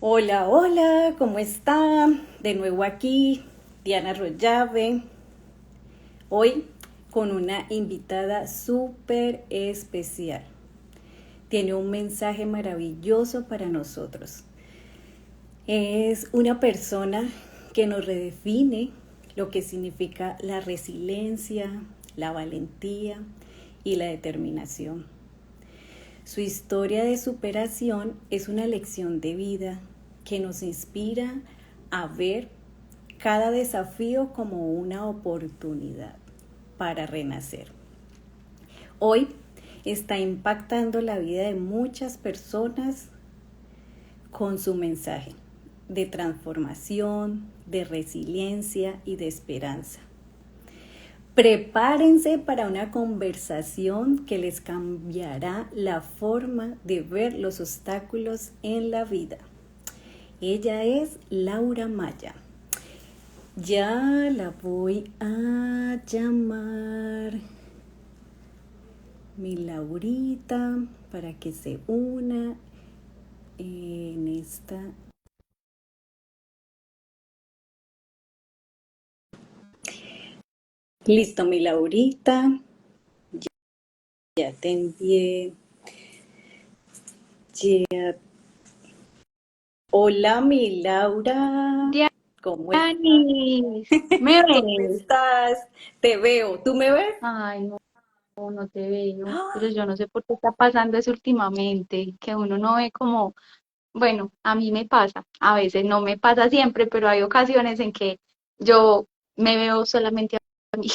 Hola, hola, ¿cómo está? De nuevo aquí, Diana Rollave. Hoy con una invitada súper especial. Tiene un mensaje maravilloso para nosotros. Es una persona que nos redefine lo que significa la resiliencia, la valentía y la determinación. Su historia de superación es una lección de vida que nos inspira a ver cada desafío como una oportunidad para renacer. Hoy está impactando la vida de muchas personas con su mensaje de transformación, de resiliencia y de esperanza. Prepárense para una conversación que les cambiará la forma de ver los obstáculos en la vida. Ella es Laura Maya. Ya la voy a llamar, mi Laurita, para que se una en esta. Listo, mi Laurita. Ya te envié. Ya. Hola, mi Laura. ¿Cómo estás? Dianis, ¿me ¿Cómo ves? estás? Te veo. ¿Tú me ves? Ay, no, no te veo, pero ¡Ah! yo no sé por qué está pasando eso últimamente, que uno no ve como, bueno, a mí me pasa, a veces no me pasa siempre, pero hay ocasiones en que yo me veo solamente a mí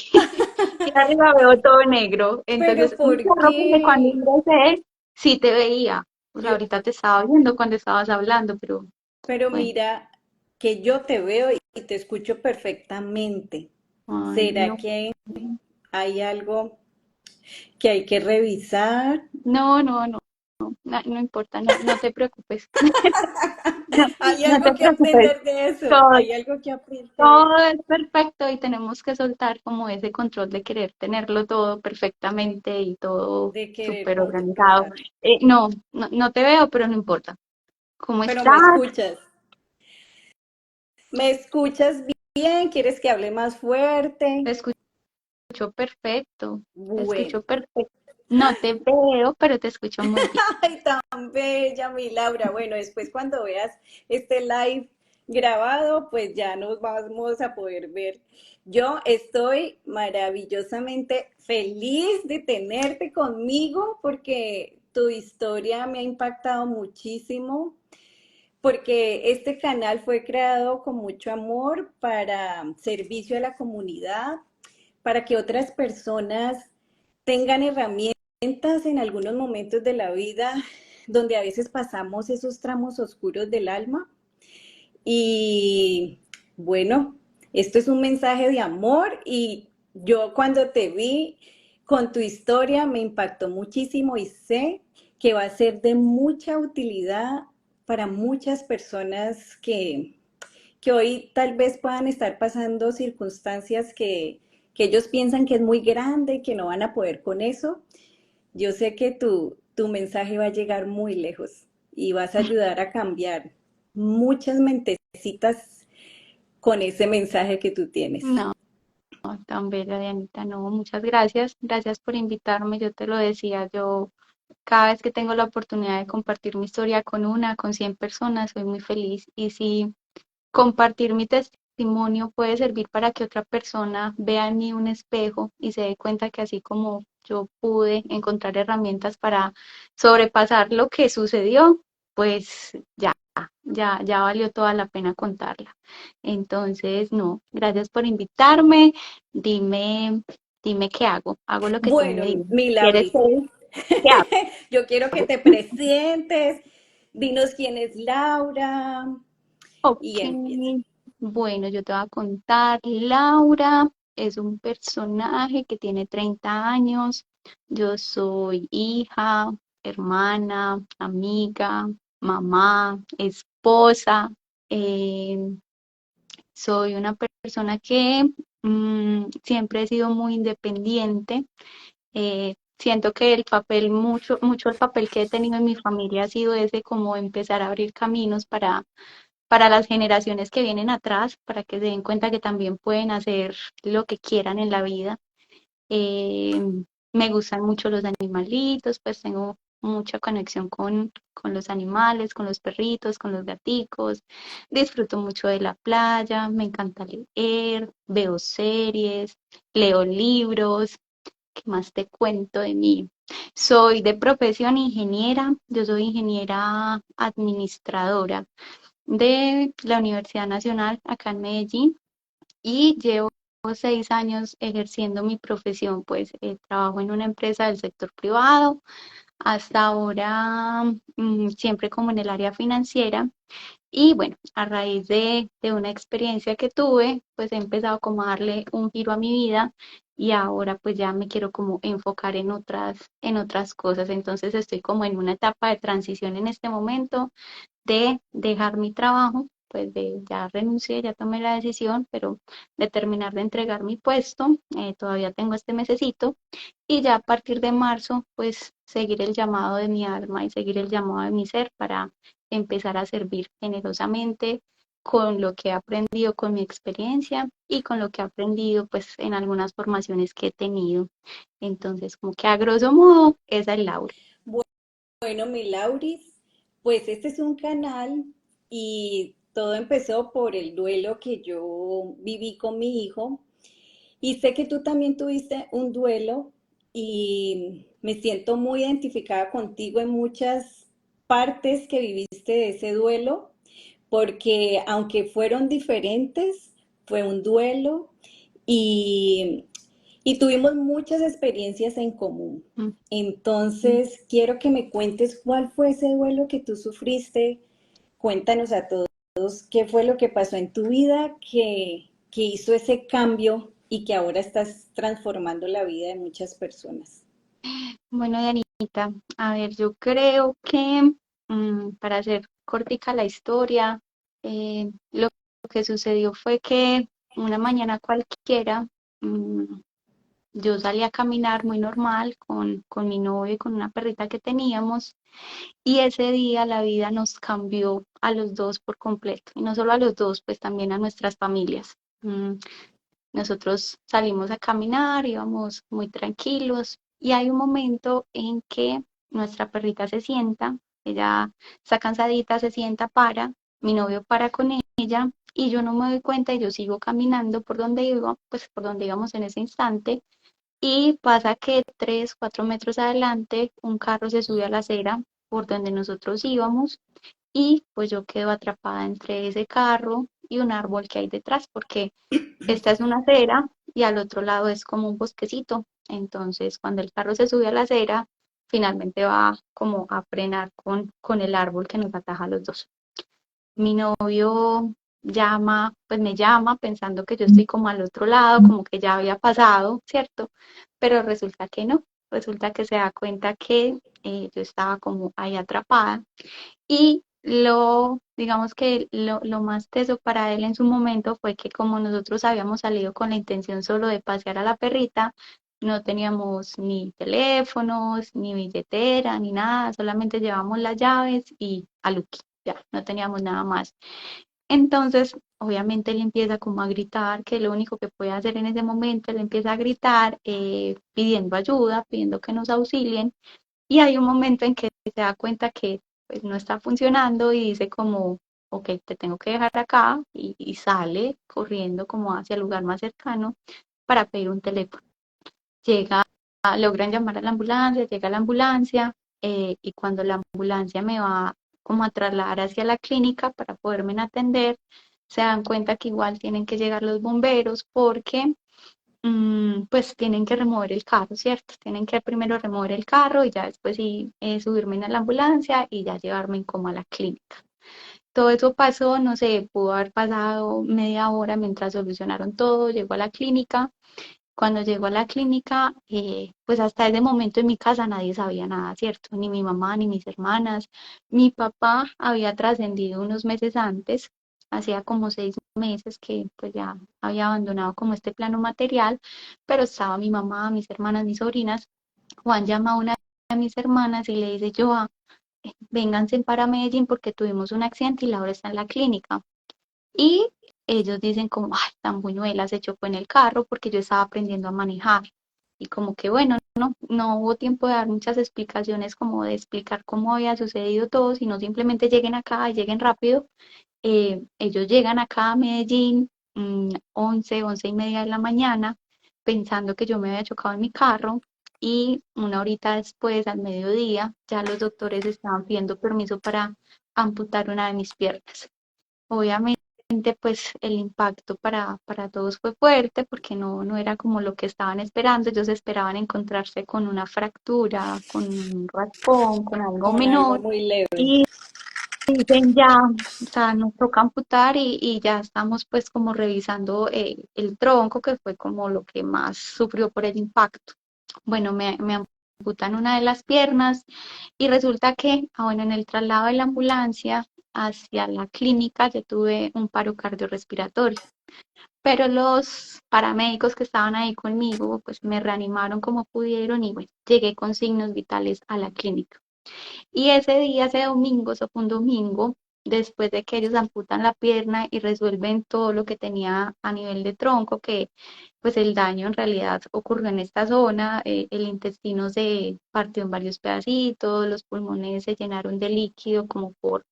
y arriba veo todo negro, ¿Pero entonces me por acuerdo que cuando qué? ingresé sí te veía, o sea, Yo, ahorita te estaba viendo cuando estabas hablando, pero pero bueno, mira que yo te veo y te escucho perfectamente. ay, ¿Será no. que hay algo que hay que revisar? No importa, no te preocupes. No, Hay no te algo que preocupes, aprender de eso. todo, Hay algo que aprender. todo es perfecto y tenemos que soltar como ese control de querer tenerlo todo perfectamente y todo De querer súper organizado. controlar. No te veo, pero no importa. ¿Cómo Pero estás? me escuchas. ¿Me escuchas bien? ¿Quieres que hable más fuerte? Te escucho perfecto, te Bueno. escucho perfecto. No te veo, pero te escucho muy bien. Ay, tan bella, mi Laura. Bueno, después cuando veas este live grabado, pues ya nos vamos a poder ver. Yo estoy maravillosamente feliz de tenerte conmigo porque tu historia me ha impactado muchísimo, porque este canal fue creado con mucho amor para servicio a la comunidad, para que otras personas tengan herramientas en algunos momentos de la vida donde a veces pasamos esos tramos oscuros del alma. Y bueno, esto es un mensaje de amor y yo cuando te vi con tu historia me impactó muchísimo y sé que va a ser de mucha utilidad para muchas personas que hoy tal vez puedan estar pasando circunstancias que ellos piensan que es muy grande, que no van a poder con eso. Yo sé que tu mensaje va a llegar muy lejos y vas a ayudar a cambiar muchas mentecitas con ese mensaje que tú tienes. No, tan bella, Dianita, no, muchas gracias. Gracias por invitarme. Yo te lo decía, yo cada vez que tengo la oportunidad de compartir mi historia con 100 personas, soy muy feliz. Y si compartir mi testimonio puede servir para que otra persona vea en mí un espejo y se dé cuenta que así como yo pude encontrar herramientas para sobrepasar lo que sucedió, pues ya valió toda la pena contarla. Entonces, no, gracias por invitarme. Dime, dime qué hago. Hago lo que tú me Bueno, digas. mi ¿Quieres Lauris, ser? ¿Qué hago? yo quiero que te presentes, dinos quién es Laura Ok, y empieza. bueno, yo te voy a contar. Laura es un personaje que tiene 30 años. Yo soy hija, hermana, amiga, mamá, esposa. Eh, Soy una persona que siempre he sido muy independiente. siento que el papel, mucho el papel que he tenido en mi familia ha sido ese, como empezar a abrir caminos para las generaciones que vienen atrás, para que se den cuenta que también pueden hacer lo que quieran en la vida. Eh, Me gustan mucho los animalitos, pues tengo mucha conexión con los animales, con los perritos, con los gaticos. Disfruto mucho de la playa, me encanta leer, veo series, leo libros. ¿Qué más te cuento de mí? Soy de profesión ingeniera, yo soy ingeniera administradora de la Universidad Nacional acá en Medellín y llevo 6 años ejerciendo mi profesión, pues trabajo en una empresa del sector privado, hasta ahora siempre como en el área financiera y bueno, a raíz de una experiencia que tuve, pues he empezado como a darle un giro a mi vida y ahora pues ya me quiero como enfocar en otras cosas. Entonces estoy como en una etapa de transición en este momento de dejar mi trabajo, pues de ya renuncié, ya tomé la decisión, pero de terminar de entregar mi puesto, todavía tengo este mesecito y ya a partir de marzo, pues seguir el llamado de mi alma y seguir el llamado de mi ser para empezar a servir generosamente con lo que he aprendido con mi experiencia y con lo que he aprendido pues en algunas formaciones que he tenido. Entonces, como que a grosso modo, esa es Laura. Bueno, mi Lauris, pues este es un canal y todo empezó por el duelo que yo viví con mi hijo. Y sé que tú también tuviste un duelo y me siento muy identificada contigo en muchas partes que viviste de ese duelo, porque aunque fueron diferentes, fue un duelo y, y tuvimos muchas experiencias en común. Mm. Entonces, quiero que me cuentes cuál fue ese duelo que tú sufriste. Cuéntanos a todos qué fue lo que pasó en tu vida que hizo ese cambio y que ahora estás transformando la vida de muchas personas. Bueno, Dianita, a ver, yo creo que para hacer cortica la historia, lo que sucedió fue que una mañana cualquiera, mm, yo salí a caminar muy normal con mi novio y con una perrita que teníamos, y ese día la vida nos cambió a los dos por completo, y no solo a los dos, pues también a nuestras familias. Nosotros salimos a caminar, íbamos muy tranquilos y hay un momento en que nuestra perrita se sienta, ella está cansadita, se sienta, para, mi novio para con ella y yo no me doy cuenta y yo sigo caminando por donde iba, pues por donde íbamos en ese instante y pasa que 3, 4 metros adelante un carro se sube a la acera por donde nosotros íbamos y pues yo quedo atrapada entre ese carro y un árbol que hay detrás porque esta es una acera y al otro lado es como un bosquecito. Entonces, cuando el carro se sube a la acera, finalmente va como a frenar con el árbol que nos ataja a los dos. Mi novio llama, pues me llama pensando que yo estoy como al otro lado, como que ya había pasado, ¿cierto? Pero resulta que no, resulta que se da cuenta que yo estaba como ahí atrapada y digamos que lo más teso para él en su momento fue que como nosotros habíamos salido con la intención solo de pasear a la perrita, no teníamos ni teléfonos, ni billetera, ni nada, solamente llevamos las llaves y a Lucky, ya, no teníamos nada más. Entonces, obviamente él empieza como a gritar, que lo único que puede hacer en ese momento, él empieza a gritar pidiendo ayuda, pidiendo que nos auxilien. Y hay un momento en que se da cuenta que pues, no está funcionando y dice como, ok, te tengo que dejar acá y sale corriendo como hacia el lugar más cercano para pedir un teléfono. Llega, logran llamar a la ambulancia, llega la ambulancia y cuando la ambulancia me va como a trasladar hacia la clínica para poderme atender, se dan cuenta que igual tienen que llegar los bomberos porque pues tienen que remover el carro, ¿cierto? Tienen que primero remover el carro y ya después sí subirme a la ambulancia y ya llevarme como a la clínica. Todo eso pasó, no sé, pudo haber pasado media hora mientras solucionaron todo, llegó a la clínica. Cuando llegó a la clínica, pues hasta ese momento en mi casa nadie sabía nada, ¿cierto? Ni mi mamá, ni mis hermanas. Mi papá había trascendido unos meses antes, hacía como 6 meses que pues ya había abandonado como este plano material, pero estaba mi mamá, mis hermanas, mis sobrinas Juan llama a una de mis hermanas y le dice, Joa, vénganse para Medellín porque tuvimos un accidente y Laura está en la clínica. Y ellos dicen como, ay, tan buñuela, se chocó en el carro porque yo estaba aprendiendo a manejar. Y como que bueno, no hubo tiempo de dar muchas explicaciones, como de explicar cómo había sucedido todo, sino simplemente lleguen acá y lleguen rápido. Ellos llegan acá a Medellín, 11, 11:30 de la mañana, pensando que yo me había chocado en mi carro. Y una horita después, al mediodía, ya los doctores estaban pidiendo permiso para amputar una de mis piernas. Obviamente, pues el impacto para todos fue fuerte porque no era como lo que estaban esperando. Ellos esperaban encontrarse con una fractura, con un raspón, con algo Con algo menor. muy leve. Y dicen ya, o sea, nos toca amputar y ya estamos pues como revisando el tronco, que fue como lo que más sufrió por el impacto. Bueno, me amputan una de las piernas y resulta que, bueno, en el traslado de la ambulancia hacia la clínica yo tuve un paro cardiorrespiratorio, pero los paramédicos que estaban ahí conmigo pues me reanimaron como pudieron y bueno, llegué con signos vitales a la clínica. Y ese día, ese domingo, eso fue un domingo, después de que ellos amputan la pierna y resuelven todo lo que tenía a nivel de tronco, que pues el daño en realidad ocurrió en esta zona, el intestino se partió en varios pedacitos, los pulmones se llenaron de líquido como por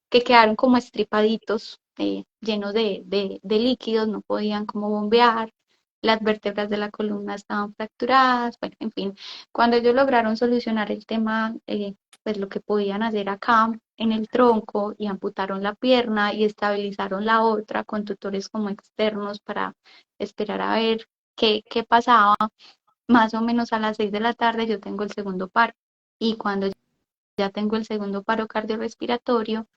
que quedaron como estripaditos, llenos de líquidos, no podían como bombear, las vértebras de la columna estaban fracturadas, bueno, en fin, cuando ellos lograron solucionar el tema, pues lo que podían hacer acá en el tronco y amputaron la pierna y estabilizaron la otra con tutores como externos para esperar a ver qué pasaba, más o menos a las 6 de la tarde yo tengo el segundo paro y cuando ya tengo el segundo paro cardiorrespiratorio,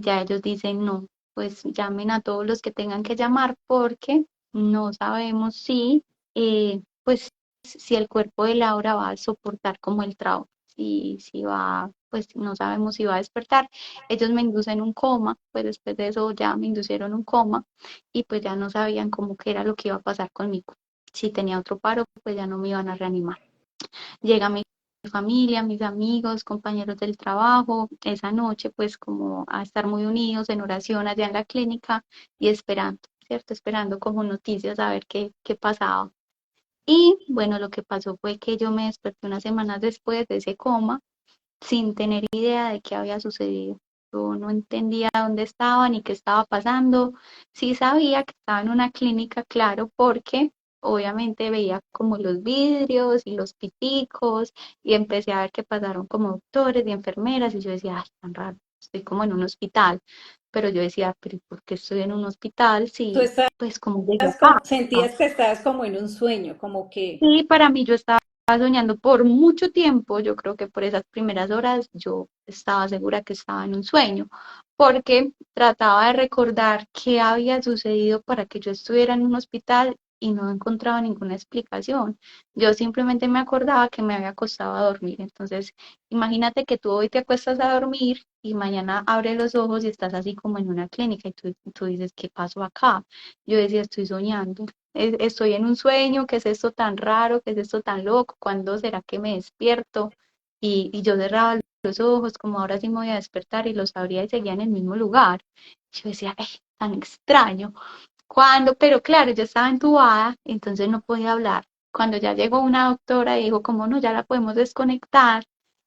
ya ellos dicen no, pues llamen a todos los que tengan que llamar porque no sabemos si, pues, si el cuerpo de Laura va a soportar como el trauma, si va, pues no sabemos si va a despertar. Ellos me inducen un coma, pues después de eso ya me inducieron un coma y pues ya no sabían cómo que era lo que iba a pasar conmigo. Si tenía otro paro, pues ya no me iban a reanimar. Llega mi familia, mis amigos, compañeros del trabajo, esa noche pues como a estar muy unidos en oración allá en la clínica y esperando, ¿cierto? Esperando como noticias a ver qué pasaba. Y bueno, lo que pasó fue que yo me desperté unas semanas después de ese coma sin tener idea de qué había sucedido. Yo no entendía dónde estaba ni qué estaba pasando. Sí sabía que estaba en una clínica, claro, porque obviamente veía como los vidrios y los piticos y empecé a ver que pasaron como doctores y enfermeras y yo decía, ay, tan raro, estoy como en un hospital. Pero yo decía, pero ¿por qué estoy en un hospital Tú si, estás pues, como llegué como, acá? sentías que estabas como en un sueño, como que Sí, para mí yo estaba soñando por mucho tiempo, yo creo que por esas primeras horas yo estaba segura que estaba en un sueño, porque trataba de recordar qué había sucedido para que yo estuviera en un hospital y no encontraba ninguna explicación. Yo simplemente me acordaba que me había acostado a dormir. Entonces, imagínate que tú hoy te acuestas a dormir y mañana abres los ojos y estás así como en una clínica y tú dices, ¿qué pasó acá? Yo decía, estoy soñando, estoy en un sueño, ¿qué es esto tan raro? ¿Qué es esto tan loco? ¿Cuándo será que me despierto? Y yo cerraba los ojos, como ahora sí me voy a despertar y los abría y seguía en el mismo lugar. Yo decía, tan extraño. Cuando, pero claro, yo estaba entubada, entonces no podía hablar. Cuando ya llegó una doctora y dijo, como no, ya la podemos desconectar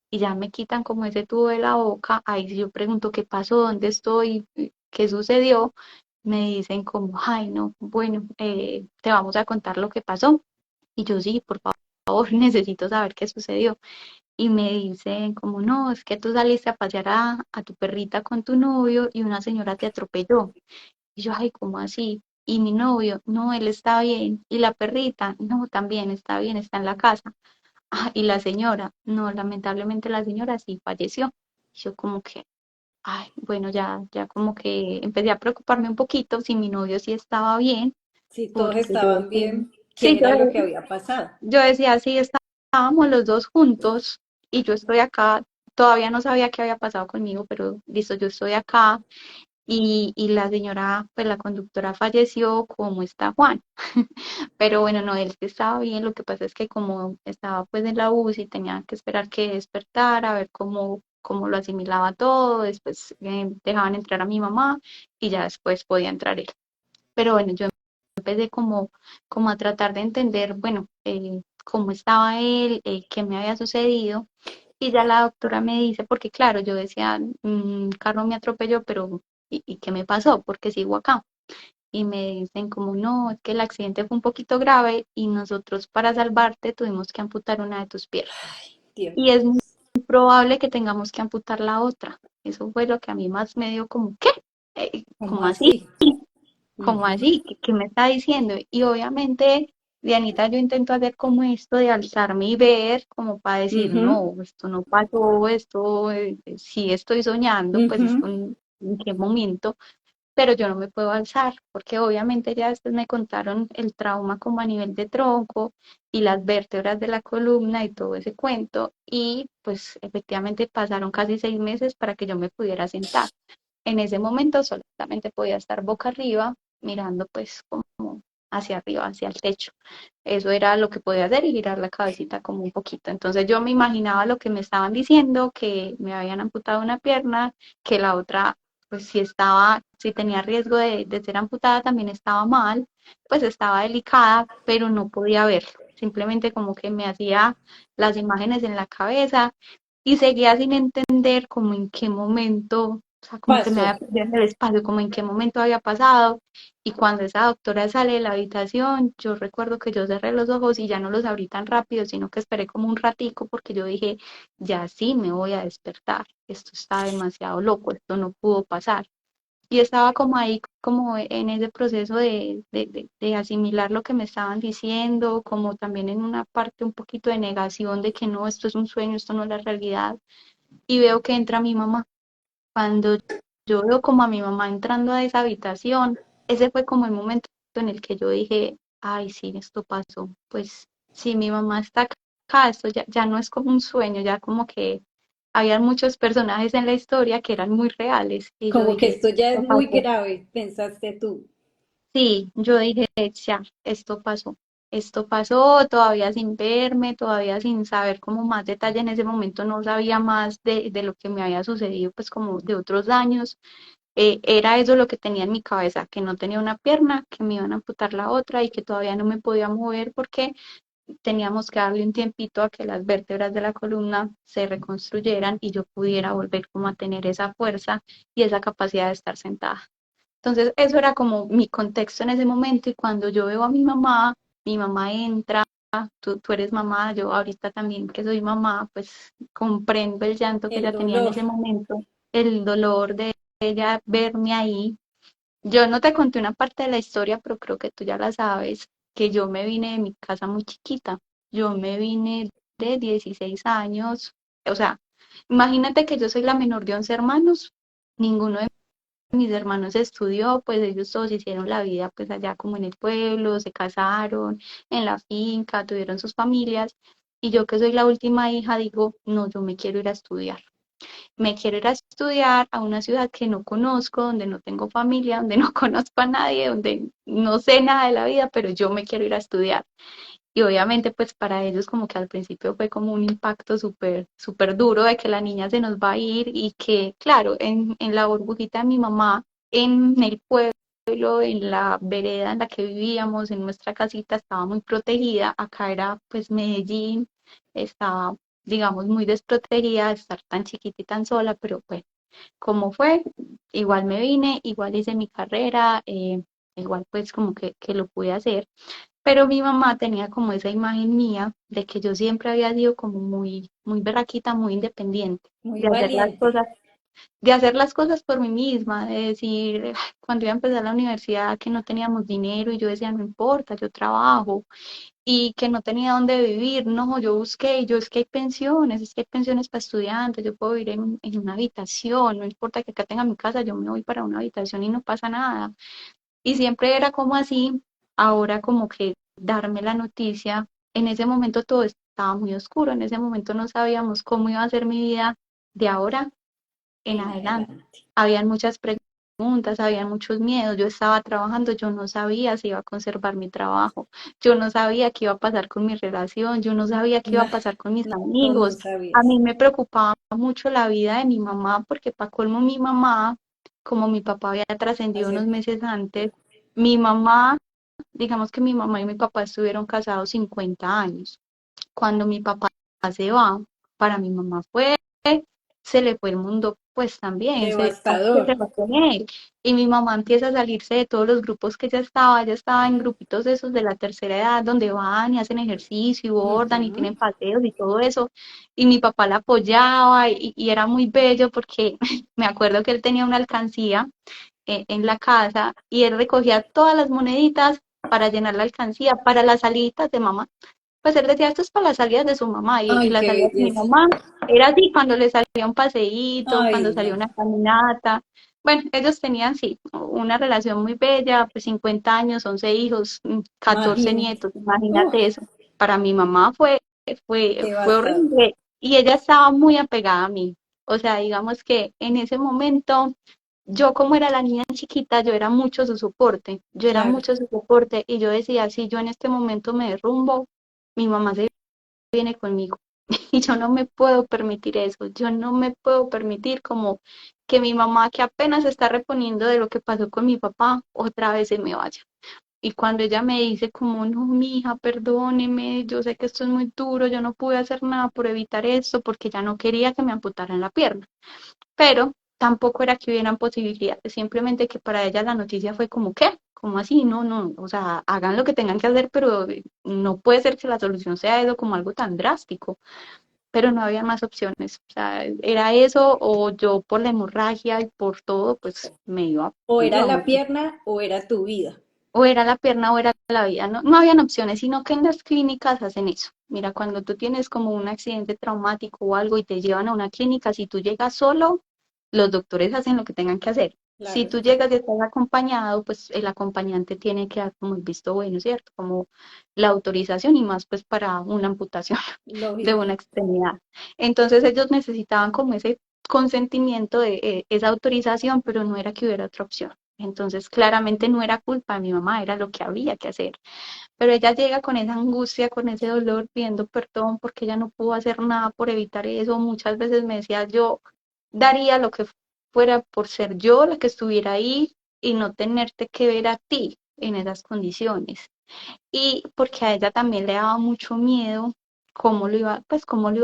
y ya me quitan como ese tubo de la boca, ahí sí yo pregunto qué pasó, dónde estoy, qué sucedió, me dicen como, ay, no, bueno, te vamos a contar lo que pasó. Y yo sí, por favor, necesito saber qué sucedió. Y me dicen como, no, es que tú saliste a pasear a tu perrita con tu novio y una señora te atropelló. Y yo, ay, ¿cómo así? Y mi novio, no, él está bien. Y la perrita, no, también está bien, está en la casa. Ah, y la señora, no, lamentablemente la señora sí falleció. Yo como que, ay, bueno, ya como que empecé a preocuparme un poquito si mi novio sí estaba bien, si todos porque yo estaban decía, bien, ¿qué sí, era lo que había pasado? yo decía, sí, estábamos los dos juntos y yo estoy acá, todavía no sabía qué había pasado conmigo, pero listo, yo estoy acá y la señora, pues la conductora falleció, como está Juan. Pero bueno, no, él sí estaba bien, lo que pasa es que como estaba pues en la UCI, tenía que esperar que despertara, a ver cómo lo asimilaba todo, después dejaban entrar a mi mamá y ya después podía entrar él. Pero bueno, yo empecé como a tratar de entender, bueno, cómo estaba él, qué me había sucedido. Y ya la doctora me dice, porque claro, yo decía, Carlos me atropelló, pero ¿y qué me pasó? Porque sigo acá. Y me dicen como, no, es que el accidente fue un poquito grave y nosotros para salvarte tuvimos que amputar una de tus piernas. Dios. Y es muy probable que tengamos que amputar la otra. Eso fue lo que a mí más me dio como, ¿qué? ¿Cómo ¿Cómo así? así? ¿Cómo Ujú, así? ¿Qué me está diciendo? Y obviamente, Dianita, yo intento hacer como esto de alzarme y ver, como para decir, ujú, no, esto no pasó, esto, sí estoy soñando, pues esto ujú. en qué momento, pero yo no me puedo alzar, porque obviamente ya después me contaron el trauma como a nivel de tronco y las vértebras de la columna y todo ese cuento, y pues efectivamente pasaron casi 6 meses para que yo me pudiera sentar. En ese momento solamente podía estar boca arriba, mirando pues como hacia arriba, hacia el techo. Eso era lo que podía hacer y girar la cabecita como un poquito. Entonces yo me imaginaba lo que me estaban diciendo, que me habían amputado una pierna, que la otra, pues si tenía riesgo de ser amputada, también estaba mal, pues estaba delicada, pero no podía verlo. Simplemente como que me hacía las imágenes en la cabeza y seguía sin entender como en qué momento, o sea, como que me Pasó. había perdido en el espacio, como en qué momento había pasado. Y cuando esa doctora sale de la habitación, yo recuerdo que yo cerré los ojos y ya no los abrí tan rápido, sino que esperé como un ratico porque yo dije, ya sí me voy a despertar, esto está demasiado loco, esto no pudo pasar. Y estaba como ahí, como en ese proceso de asimilar lo que me estaban diciendo, como también en una parte un poquito de negación de que no, esto es un sueño, esto no es la realidad. Y veo que entra mi mamá. Cuando yo veo como a mi mamá entrando a esa habitación, ese fue como el momento en el que yo dije, ay, sí, esto pasó. Pues sí, mi mamá está acá, esto ya no es como un sueño, ya como que había muchos personajes en la historia que eran muy reales. Y yo Como que dije, esto ya es esto muy pasó. grave, pensaste tú. Sí, yo dije, ya, esto pasó. Esto pasó todavía sin verme, todavía sin saber como más detalle. En ese momento no sabía más de lo que me había sucedido, pues como de otros daños. Era eso lo que tenía en mi cabeza, que no tenía una pierna, que me iban a amputar la otra y que todavía no me podía mover porque teníamos que darle un tiempito a que las vértebras de la columna se reconstruyeran y yo pudiera volver como a tener esa fuerza y esa capacidad de estar sentada. Entonces, eso era como mi contexto en ese momento y cuando yo veo a mi mamá entra, tú eres mamá, yo ahorita también que soy mamá, pues comprendo el llanto que El ella tenía en dolor. ese momento, el dolor de ella verme ahí. Yo no te conté una parte de la historia, pero creo que tú ya la sabes, que yo me vine de mi casa muy chiquita. Yo me vine de 16 años. O sea, imagínate que yo soy la menor de 11 hermanos. Ninguno de mis hermanos estudió, pues ellos todos hicieron la vida pues allá como en el pueblo, se casaron en la finca, tuvieron sus familias. Y yo que soy la última hija digo, no, yo me quiero ir a estudiar. Me quiero ir a estudiar a una ciudad que no conozco, donde no tengo familia, donde no conozco a nadie, donde no sé nada de la vida, pero yo me quiero ir a estudiar. Y obviamente pues para ellos como que al principio fue como un impacto súper, súper duro de que la niña se nos va a ir y que claro, en la burbujita de mi mamá, en el pueblo, en la vereda en la que vivíamos, en nuestra casita, estaba muy protegida. Acá era pues Medellín, estaba digamos muy desprotegida de estar tan chiquita y tan sola, pero pues como fue, igual me vine, igual hice mi carrera, igual pues como que lo pude hacer. Pero mi mamá tenía como esa imagen mía de que yo siempre había sido como muy, muy berraquita, muy independiente, Muy de hacer las valiente. cosas, de hacer las cosas por mí misma, de decir, cuando iba a empezar la universidad que no teníamos dinero y yo decía, no importa, yo trabajo y que no tenía dónde vivir, no, yo busqué, yo es que hay pensiones, es que hay pensiones para estudiantes, yo puedo vivir en una habitación, no importa que acá tenga mi casa, yo me voy para una habitación y no pasa nada. Y siempre era como así, ahora como que darme la noticia, en ese momento todo estaba muy oscuro, en ese momento no sabíamos cómo iba a ser mi vida de ahora en En adelante. adelante. Habían muchas preguntas preguntas, había muchos miedos. Yo estaba trabajando, yo no sabía si iba a conservar mi trabajo, yo no sabía qué iba a pasar con mi relación, yo no sabía qué iba a No, pasar con mis no amigos. A sabías. mí me preocupaba mucho la vida de mi mamá, porque para colmo mi mamá, como mi papá había trascendido unos Hace, meses antes, mi mamá, digamos que mi mamá y mi papá estuvieron casados 50 años. Cuando mi papá se va, para mi mamá se le fue el mundo, pues también, casi que devastador. se va con él. Y mi mamá empieza a salirse de todos los grupos que ella estaba en grupitos esos de la tercera edad, donde van y hacen ejercicio y bordan y Ujú. tienen paseos y todo eso. Y mi papá la apoyaba y era muy bello porque me acuerdo que él tenía una alcancía en la casa y él recogía todas las moneditas para llenar la alcancía para las saliditas de mamá. Pues él decía, esto es para las salidas de su mamá, y Ay, las qué salidas de mi belleza. mamá era así, cuando le salía un paseíto, Ay, cuando salía no. una caminata. Bueno, ellos tenían, sí, una relación muy bella, pues 50 años, 11 hijos, 14 Imagínate. nietos, Uf, imagínate eso. Para mi mamá fue devastador. horrible y ella estaba muy apegada a mí. O sea, digamos que en ese momento, yo como era la niña chiquita, yo era mucho su soporte, yo era Claro. mucho su soporte y yo decía, si yo en este momento me derrumbo, mi mamá se viene conmigo. Y yo no me puedo permitir eso, yo no me puedo permitir como que mi mamá, que apenas se está reponiendo de lo que pasó con mi papá, otra vez se me vaya. Y cuando ella me dice como, no, mi hija, perdóneme, yo sé que esto es muy duro, yo no pude hacer nada por evitar esto, porque ya no quería que me amputaran la pierna. Pero tampoco era que hubieran posibilidades, simplemente que para ella la noticia fue como, ¿qué? ¿Cómo así? No, no, o sea, hagan lo que tengan que hacer, pero no puede ser que la solución sea eso como algo tan drástico, pero no había más opciones, o sea, era eso o yo por la hemorragia y por todo, pues O me era iba a la morir. pierna o era tu vida. O era la pierna o era la vida, no, no habían opciones, sino que en las clínicas hacen eso. Mira, cuando tú tienes como un accidente traumático o algo y te llevan a una clínica, si tú llegas solo, los doctores hacen lo que tengan que hacer. Si Claro. tú llegas y estás acompañado, pues el acompañante tiene que dar como el visto bueno, ¿cierto? Como la autorización y más pues para una amputación de Lógico. una extremidad. Entonces ellos necesitaban como ese consentimiento de esa autorización, pero no era que hubiera otra opción. Entonces, claramente no era culpa de mi mamá, era lo que había que hacer. Pero ella llega con esa angustia, con ese dolor, pidiendo perdón porque ella no pudo hacer nada por evitar eso. Muchas veces me decía, yo daría lo que fuera por ser yo la que estuviera ahí y no tenerte que ver a ti en esas condiciones. Y porque a ella también le daba mucho miedo cómo lo iba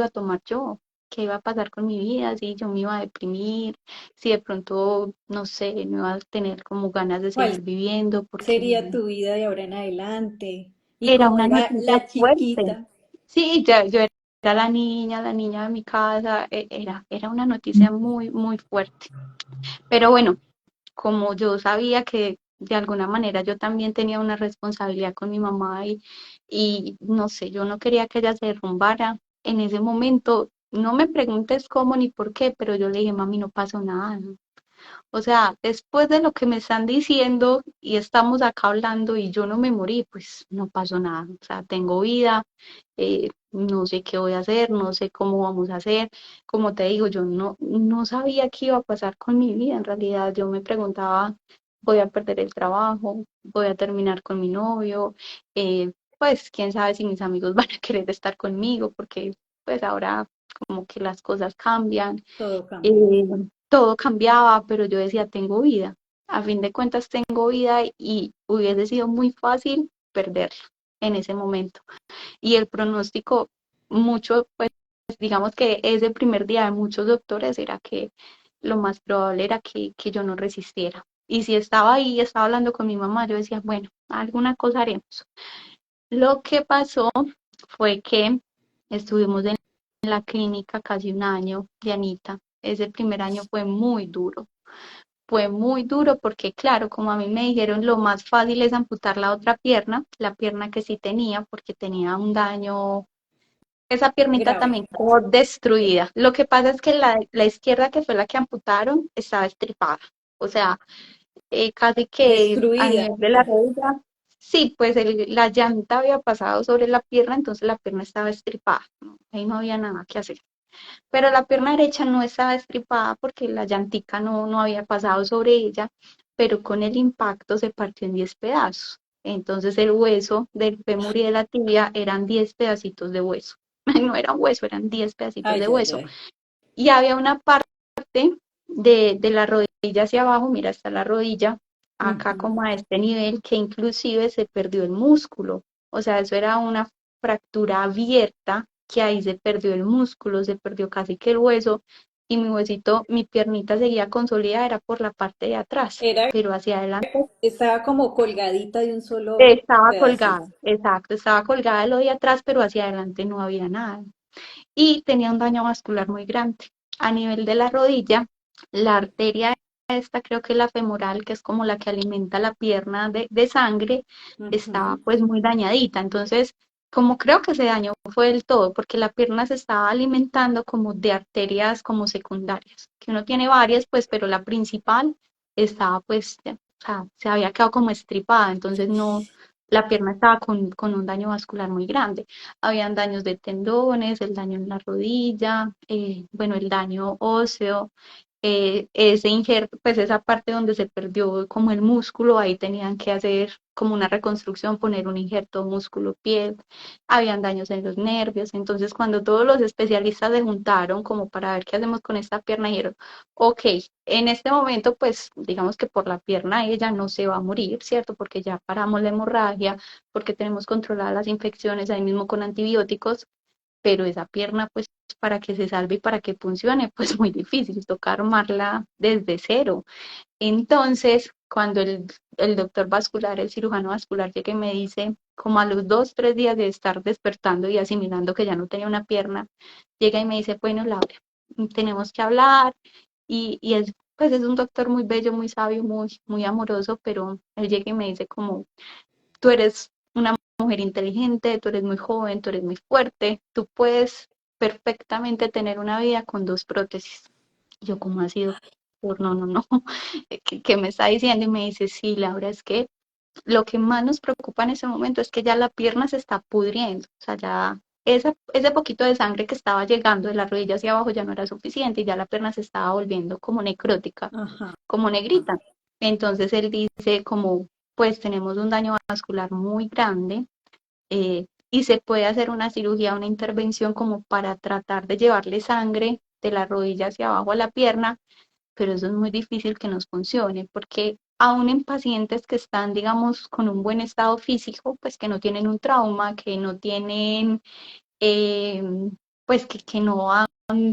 a tomar yo, qué iba a pasar con mi vida, si yo me iba a deprimir, si de pronto, no sé, no iba a tener como ganas de ¿Cuál seguir viviendo, porque sería tu vida de ahora en adelante? Y era como una era noticia la fuerte. chiquita, Sí, ya yo era la niña de mi casa, era una noticia muy, muy fuerte. Pero bueno, como yo sabía que de alguna manera yo también tenía una responsabilidad con mi mamá y no sé, yo no quería que ella se derrumbara en ese momento. No me preguntes cómo ni por qué, pero yo le dije, mami, no pasó nada, ¿no? O sea, después de lo que me están diciendo y estamos acá hablando y yo no me morí, pues no pasó nada. O sea, tengo vida, no sé qué voy a hacer, no sé cómo vamos a hacer. Como te digo, yo no sabía qué iba a pasar con mi vida. En realidad, yo me preguntaba, voy a perder el trabajo, voy a terminar con mi novio, pues quién sabe si mis amigos van a querer estar conmigo, porque pues ahora como que las cosas cambian, todo cambia. eh, todo cambiaba, pero yo decía, tengo vida. A fin de cuentas, tengo vida y hubiese sido muy fácil perderla en ese momento. Y el pronóstico, mucho, pues digamos que ese primer día de muchos doctores era que lo más probable era que yo no resistiera. Y si estaba ahí, estaba hablando con mi mamá, yo decía, bueno, alguna cosa haremos. Lo que pasó fue que estuvimos en la clínica casi un año, Dianita. Ese primer año fue muy duro porque, claro, como a mí me dijeron, lo más fácil es amputar la pierna que sí tenía, porque tenía un daño, esa piernita Grave. también quedó destruida. Lo que pasa es que la izquierda, que fue la que amputaron, estaba estripada. O sea, casi que a Destruida. nivel de la rodilla, sí, pues la llanta había pasado sobre la pierna, entonces la pierna estaba estripada, ¿no? Ahí no había nada que hacer. pero la pierna derecha no estaba estripada porque la llantica no había pasado sobre ella, pero con el impacto se partió en 10 pedazos. Entonces el hueso del fémur y de la tibia eran 10 pedacitos de hueso. No era un hueso, eran 10 pedacitos Ay, de ay, hueso. ay. Y había una parte de la rodilla hacia abajo, mira, hasta la rodilla, acá Ujú. como a este nivel, que inclusive se perdió el músculo. O sea, eso era una fractura abierta, que ahí se perdió el músculo, se perdió casi que el hueso, y mi huesito, mi piernita seguía consolidada, era por la parte de atrás, Era, pero hacia adelante estaba como colgadita de un solo estaba colgada, pedacito. exacto, estaba colgada de lo de atrás, pero hacia adelante no había nada. Y tenía un daño vascular muy grande. A nivel de la rodilla, la arteria esta, creo que la femoral, que es como la que alimenta la pierna de sangre, estaba Ujú. pues muy dañadita. Entonces, como creo que se dañó fue del todo, porque la pierna se estaba alimentando como de arterias como secundarias, que uno tiene varias, pues, pero la principal estaba pues, o sea, se había quedado como estripada, entonces no, la pierna estaba con un daño vascular muy grande. Habían daños de tendones, el daño en la rodilla, bueno, el daño óseo, ese injerto, pues esa parte donde se perdió como el músculo, ahí tenían que hacer como una reconstrucción, poner un injerto músculo-piel, habían daños en los nervios, entonces cuando todos los especialistas se juntaron como para ver qué hacemos con esta pierna, dijeron, ok, en este momento pues digamos que por la pierna ella no se va a morir, ¿cierto? Porque ya paramos la hemorragia, porque tenemos controladas las infecciones ahí mismo con antibióticos, pero esa pierna, pues, para que se salve y para que funcione, pues muy difícil, toca armarla desde cero. Entonces, cuando el doctor vascular, el cirujano vascular, llega y me dice, como a los 2, 3 días de estar despertando y asimilando que ya no tenía una pierna, llega y me dice, bueno, Laura, tenemos que hablar, y es, pues es un doctor muy bello, muy sabio, muy amoroso, pero él llega y me dice como, tú eres una mujer inteligente, tú eres muy joven, tú eres muy fuerte, tú puedes perfectamente tener una vida con 2 prótesis. Y yo, ¿cómo ha sido? No, ¿qué me está diciendo? Y me dice, sí, Laura, es que lo que más nos preocupa en ese momento es que ya la pierna se está pudriendo, o sea, ya ese poquito de sangre que estaba llegando de la rodilla hacia abajo ya no era suficiente y ya la pierna se estaba volviendo como necrótica, Ajá. como negrita. Entonces él dice como, pues tenemos un daño vascular muy grande, y se puede hacer una cirugía, una intervención como para tratar de llevarle sangre de la rodilla hacia abajo a la pierna, pero eso es muy difícil que nos funcione, porque aún en pacientes que están, digamos, con un buen estado físico, pues que no tienen un trauma, que no tienen, eh, pues que no han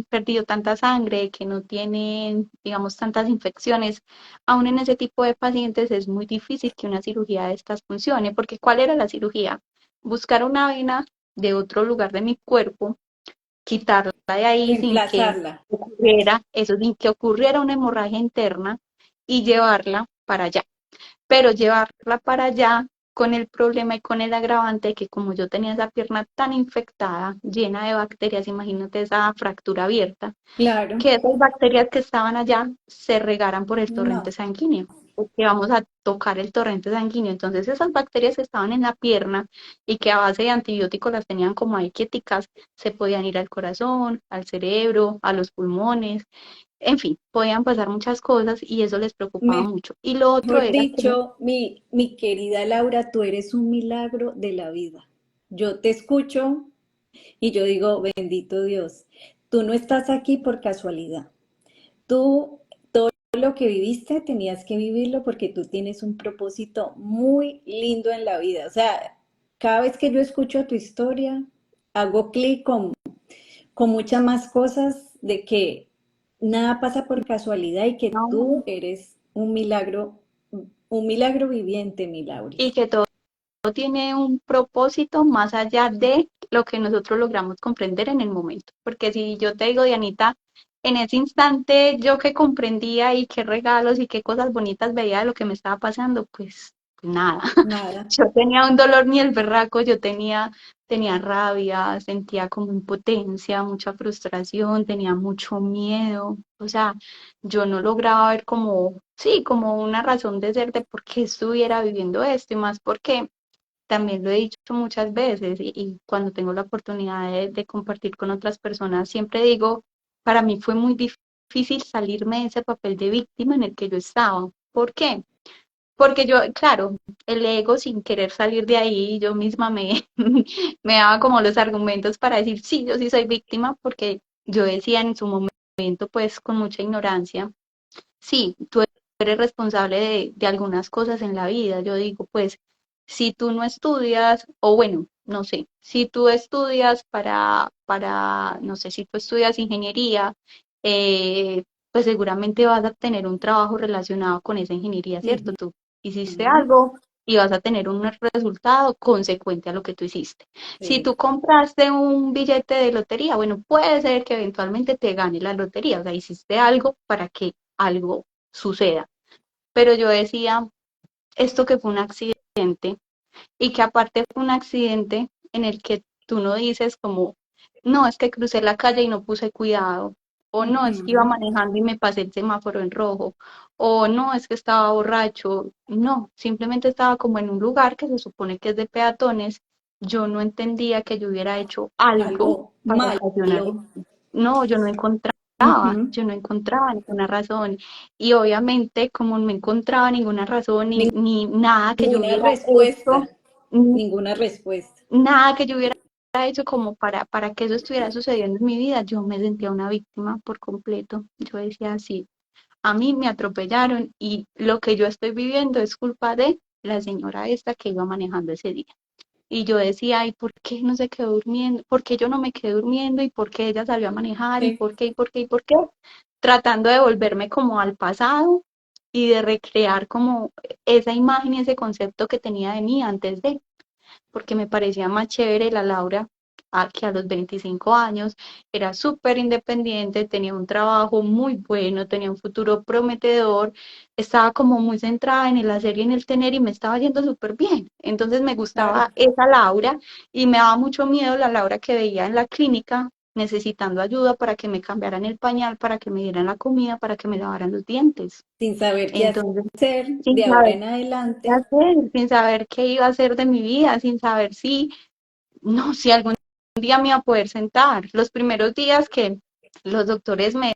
perdido tanta sangre, que no tienen, digamos, tantas infecciones, aún en ese tipo de pacientes es muy difícil que una cirugía de estas funcione, porque ¿cuál era la cirugía? Buscar una vena de otro lugar de mi cuerpo, quitarla de ahí sin que Reemplazarla. ocurriera eso, sin que ocurriera una hemorragia interna y llevarla para allá. Pero llevarla para allá con el problema y con el agravante de que como yo tenía esa pierna tan infectada, llena de bacterias, imagínate esa fractura abierta, Claro. que esas bacterias que estaban allá se regaran por el torrente No. sanguíneo, porque vamos a tocar el torrente sanguíneo. Entonces esas bacterias que estaban en la pierna y que a base de antibióticos las tenían como ahí quieticas, se podían ir al corazón, al cerebro, a los pulmones, en fin, podían pasar muchas cosas y eso les preocupaba mucho. Y lo otro Mejor era que dicho, mi querida Laura, tú eres un milagro de la vida. Yo te escucho y yo digo, bendito Dios, tú no estás aquí por casualidad. Tú, todo lo que viviste, tenías que vivirlo porque tú tienes un propósito muy lindo en la vida. O sea, cada vez que yo escucho tu historia, hago clic con muchas más cosas de que nada pasa por casualidad y que tú no, eres un milagro viviente, mi y Lauris. que todo tiene un propósito más allá de lo que nosotros logramos comprender en el momento. Porque si yo te digo, Dianita, en ese instante yo que comprendía y qué regalos y qué cosas bonitas veía de lo que me estaba pasando, pues nada. Nada. Yo tenía un dolor ni el berraco, tenía rabia, sentía como impotencia, mucha frustración, tenía mucho miedo. O sea, yo no lograba ver como, sí, como una razón de ser de por qué estuviera viviendo esto y más porque también lo he dicho muchas veces y cuando tengo la oportunidad de compartir con otras personas, siempre digo, para mí fue muy difícil salirme de ese papel de víctima en el que yo estaba. ¿Por qué? Porque yo, claro, el ego sin querer salir de ahí, yo misma me, me daba como los argumentos para decir, sí, yo sí soy víctima, porque yo decía en su momento, pues con mucha ignorancia, sí, tú eres responsable de algunas cosas en la vida. Yo digo, pues, si tú no estudias, o bueno, no sé, si tú estudias no sé, si tú estudias ingeniería, pues seguramente vas a tener un trabajo relacionado con esa ingeniería, ¿cierto? Ujú, Tú hiciste algo y vas a tener un resultado consecuente a lo que tú hiciste. Si sí, tú compraste un billete de lotería, bueno, puede ser que eventualmente te gane la lotería, o sea, hiciste algo para que algo suceda. Pero yo decía, esto que fue un accidente y que aparte fue un accidente en el que tú no dices como, no, es que crucé la calle y no puse cuidado, o no, es que iba ujú, manejando y me pasé el semáforo en rojo, o no, es que estaba borracho, no, simplemente estaba como en un lugar que se supone que es de peatones, yo no entendía que yo hubiera hecho algo algo para malo. ocasionar esto. No, Ujú, yo no encontraba ninguna razón. Y obviamente, como no encontraba ninguna razón ni nada que yo ninguna hubiera hecho, respuesta, ni ninguna respuesta. nada que yo hubiera hecho como para que eso estuviera sucediendo en mi vida, yo me sentía una víctima por completo. Yo decía así, a mí me atropellaron y lo que yo estoy viviendo es culpa de la señora esta que iba manejando ese día. Y yo decía, ¿y por qué no se quedó durmiendo? ¿Por qué yo no me quedé durmiendo? ¿Y por qué ella salió a manejar? ¿Y Sí, por qué? ¿Y por qué? ¿Y por qué? Tratando de volverme como al pasado y de recrear como esa imagen y ese concepto que tenía de mí antes de, porque me parecía más chévere la Laura que a los 25 años era súper independiente, tenía un trabajo muy bueno, tenía un futuro prometedor, estaba como muy centrada en el hacer y en el tener y me estaba yendo súper bien. Entonces me claro. gustaba esa Laura y me daba mucho miedo la Laura que veía en la clínica necesitando ayuda para que me cambiaran el pañal, para que me dieran la comida, para que me lavaran los dientes. Sin saber qué Entonces, hacer sin de ahora saber en qué adelante. hacer, sin saber qué iba a hacer de mi vida, sin saber si, no, si algún día me iba a poder sentar. Los primeros días que los doctores me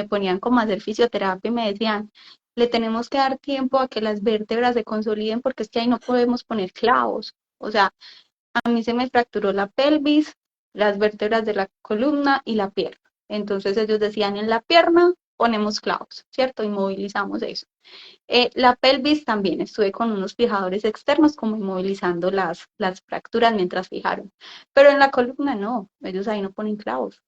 ponían como a hacer fisioterapia y me decían, le tenemos que dar tiempo a que las vértebras se consoliden porque es que ahí no podemos poner clavos. O sea, a mí se me fracturó la pelvis, las vértebras de la columna y la pierna. Entonces ellos decían, en la pierna ponemos clavos, ¿cierto? Inmovilizamos eso. La pelvis también, estuve con unos fijadores externos como inmovilizando las fracturas mientras fijaron, pero en la columna no, ellos ahí no ponen clavos,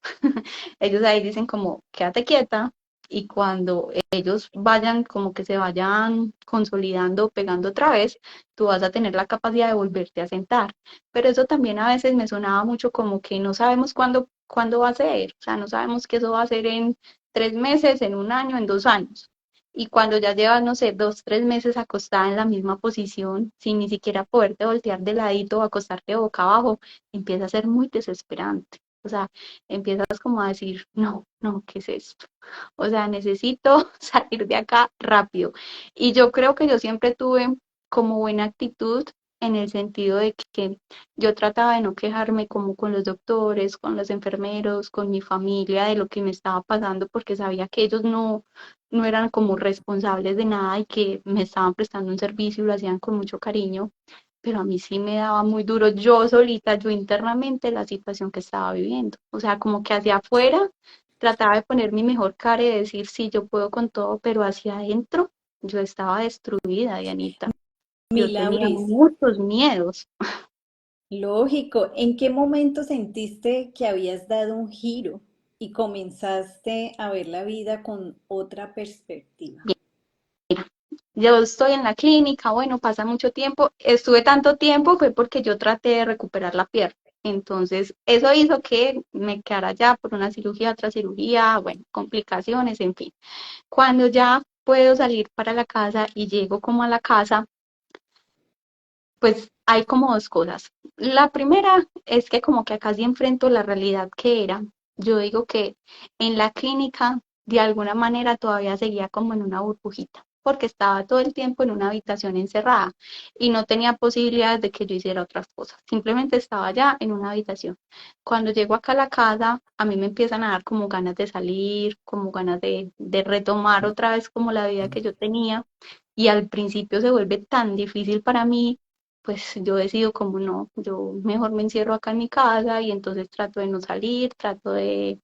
ellos ahí dicen como quédate quieta y cuando ellos vayan como que se vayan consolidando, pegando otra vez, tú vas a tener la capacidad de volverte a sentar, pero eso también a veces me sonaba mucho como que no sabemos cuándo va a ser, o sea, no sabemos que eso va a ser en 3 meses, en un año, en 2 años. Y cuando ya llevas, no sé, 2, 3 meses acostada en la misma posición, sin ni siquiera poderte voltear de ladito o acostarte boca abajo, empieza a ser muy desesperante. O sea, empiezas como a decir, no, no, ¿qué es esto? O sea, necesito salir de acá rápido. Y yo creo que yo siempre tuve como buena actitud en el sentido de que yo trataba de no quejarme como con los doctores, con los enfermeros, con mi familia de lo que me estaba pasando, porque sabía que ellos no eran como responsables de nada y que me estaban prestando un servicio y lo hacían con mucho cariño, pero a mí sí me daba muy duro yo solita, yo internamente la situación que estaba viviendo. O sea, como que hacia afuera trataba de poner mi mejor cara y decir, sí, yo puedo con todo, pero hacia adentro yo estaba destruida, Dianita. Mi Yo tenía Lauris, muchos miedos. lógico, ¿en qué momento sentiste que habías dado un giro y comenzaste a ver la vida con otra perspectiva? Yo estoy en la clínica, bueno, pasa mucho tiempo. Estuve tanto tiempo fue porque yo traté de recuperar la pierna. Entonces, eso hizo que me quedara ya por una cirugía, otra cirugía, bueno, complicaciones, en fin. Cuando ya puedo salir para la casa y llego como a la casa, pues hay como dos cosas. La primera es que como que acá sí enfrento la realidad que era. Yo digo que en la clínica, de alguna manera, todavía seguía como en una burbujita. porque estaba todo el tiempo en una habitación encerrada y no tenía posibilidades de que yo hiciera otras cosas. Simplemente estaba allá en una habitación. Cuando llego acá a la casa, a mí me empiezan a dar como ganas de salir, como ganas de retomar otra vez como la vida que yo tenía. Y al principio se vuelve tan difícil para mí, pues yo decido como no, yo mejor me encierro acá en mi casa y entonces trato de no salir, trato de,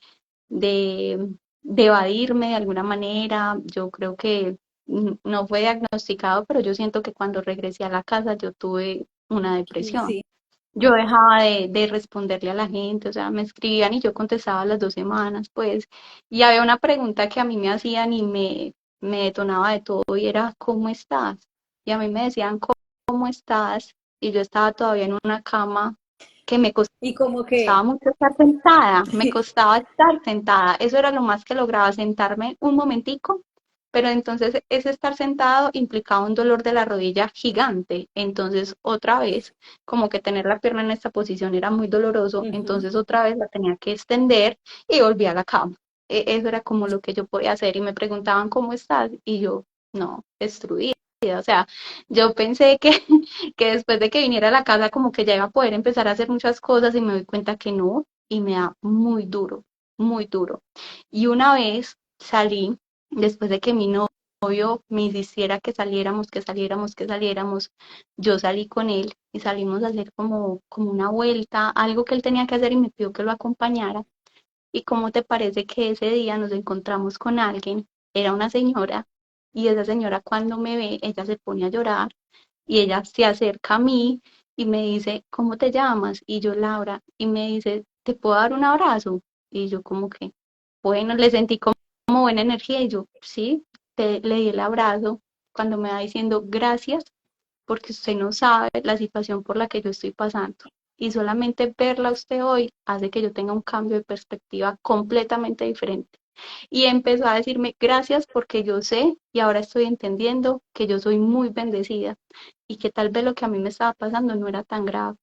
de evadirme de alguna manera. Yo creo que no fue diagnosticado, pero yo siento que cuando regresé a la casa yo tuve una Sí, depresión. sí. Yo dejaba de responderle a la gente, o sea, me escribían y yo contestaba a las 2 semanas, pues, y había una pregunta que a mí me hacían y me detonaba de todo y era, ¿cómo estás? Y a mí me decían, ¿cómo estás? Y yo estaba todavía en una cama que me Y como costaba que, mucho estar sentada, me costaba estar sentada, eso era lo más que lograba, sentarme un momentico, pero entonces ese estar sentado implicaba un dolor de la rodilla gigante, entonces otra vez, como que tener la pierna en esta posición era muy doloroso, ujú. entonces otra vez la tenía que extender y volví a la cama. Eso era como lo que yo podía hacer y me preguntaban, ¿cómo estás? Y yo, no, destruida. O sea, yo pensé que después de que viniera a la casa como que ya iba a poder empezar a hacer muchas cosas y me doy cuenta que no, y me da muy duro, muy duro. Y una vez salí, después de que mi novio me insistiera que saliéramos, que saliéramos, que saliéramos, yo salí con él y salimos a hacer como una vuelta, algo que él tenía que hacer y me pidió que lo acompañara. ¿Y cómo te parece que ese día nos encontramos con alguien? Era una señora y esa señora cuando me ve, ella se pone a llorar y ella se acerca a mí y me dice, ¿cómo te llamas? Y yo, Laura, y me dice, ¿te puedo dar un abrazo? Y yo como que, bueno, le sentí como buena energía y yo, sí, le di el abrazo cuando me va diciendo gracias porque usted no sabe la situación por la que yo estoy pasando. Y solamente verla a usted hoy hace que yo tenga un cambio de perspectiva completamente diferente. Y empezó a decirme gracias porque yo sé y ahora estoy entendiendo que yo soy muy bendecida y que tal vez lo que a mí me estaba pasando no era tan grave.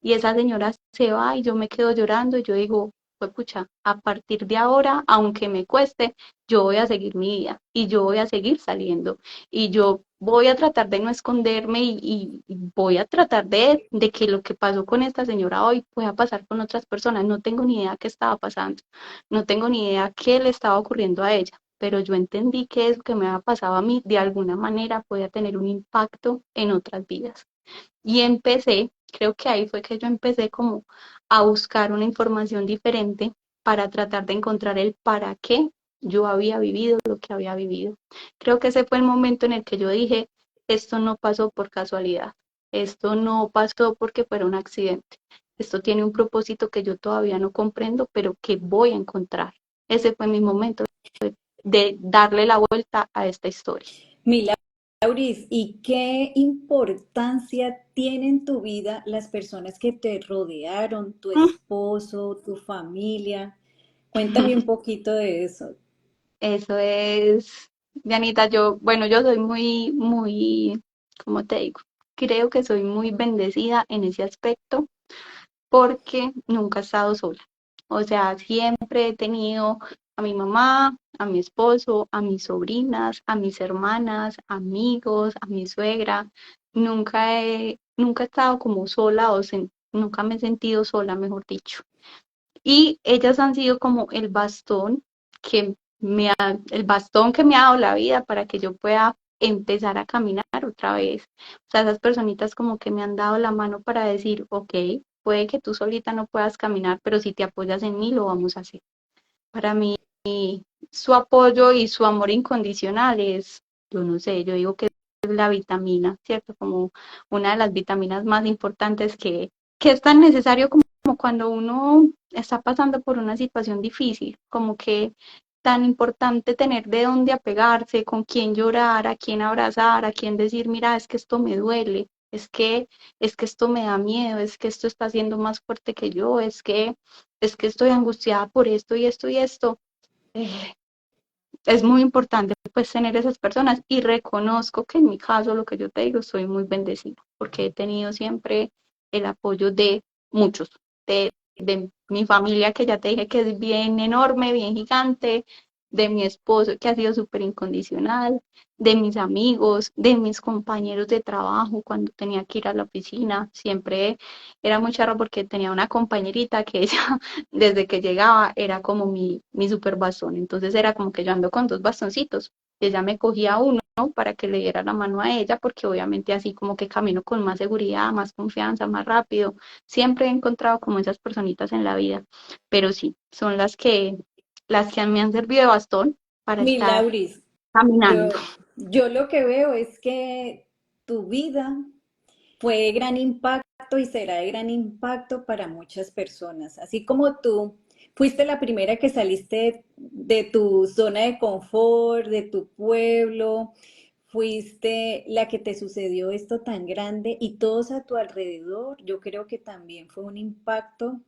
Y esa señora se va y yo me quedo llorando y yo digo, pues pucha, a partir de ahora, aunque me cueste, yo voy a seguir mi vida y yo voy a seguir saliendo y yo voy a tratar de no esconderme y voy a tratar de que lo que pasó con esta señora hoy pueda pasar con otras personas. No tengo ni idea qué estaba pasando, no tengo ni idea qué le estaba ocurriendo a ella, pero yo entendí que eso que me había pasado a mí de alguna manera podía tener un impacto en otras vidas. Y empecé, creo que ahí fue que yo empecé como a buscar una información diferente para tratar de encontrar el para qué yo había vivido lo que había vivido. Creo que ese fue el momento en el que yo dije, esto no pasó por casualidad, esto no pasó porque fuera un accidente, esto tiene un propósito que yo todavía no comprendo, pero que voy a encontrar. Ese fue mi momento de darle la vuelta a esta historia. Milauris, ¿y qué importancia tiene en tu vida las personas que te rodearon, tu esposo, tu familia? Cuéntame un poquito de eso. Eso es, Dianita, bueno, yo soy muy, ¿cómo te digo? Creo que soy muy bendecida en ese aspecto porque nunca he estado sola. O sea, siempre he tenido a mi mamá, a mi esposo, a mis sobrinas, a mis hermanas, amigos, a mi suegra. Nunca he estado como sola nunca me he sentido sola, mejor dicho. Y ellas han sido como que el bastón que me ha dado la vida para que yo pueda empezar a caminar otra vez. O sea, esas personitas como que me han dado la mano para decir, ok, puede que tú solita no puedas caminar, pero si te apoyas en mí, lo vamos a hacer. Para mí, su apoyo y su amor incondicional es, yo no sé, yo digo que es la vitamina, ¿cierto? Como una de las vitaminas más importantes que es tan necesario como cuando uno está pasando por una situación difícil, como que tan importante tener de dónde apegarse, con quién llorar, a quién abrazar, a quién decir, mira, es que esto me duele, es que esto me da miedo, es que esto está siendo más fuerte que yo, es que estoy angustiada por esto y esto y esto. Eh, es muy importante pues tener esas personas y reconozco que en mi caso, lo que yo te digo, soy muy bendecida porque he tenido siempre el apoyo de muchos, de mi familia que ya te dije que es bien enorme, bien gigante, de mi esposo, que ha sido súper incondicional, de mis amigos, de mis compañeros de trabajo cuando tenía que ir a la oficina. Siempre era muy charro porque tenía una compañerita que ella, desde que llegaba, era como mi super bastón. Entonces era como que yo ando con dos bastoncitos. Ella me cogía uno, ¿no? Para que le diera la mano a ella, porque obviamente así como que camino con más seguridad, más confianza, más rápido. Siempre he encontrado como esas personitas en la vida, pero sí, son las que me han servido de bastón para Mi estar Lauris, caminando. yo lo que veo es que tu vida fue de gran impacto y será de gran impacto para muchas personas. Así como tú fuiste la primera que saliste de tu zona de confort, de tu pueblo, fuiste la que te sucedió esto tan grande y todos a tu alrededor, yo creo que también fue un impacto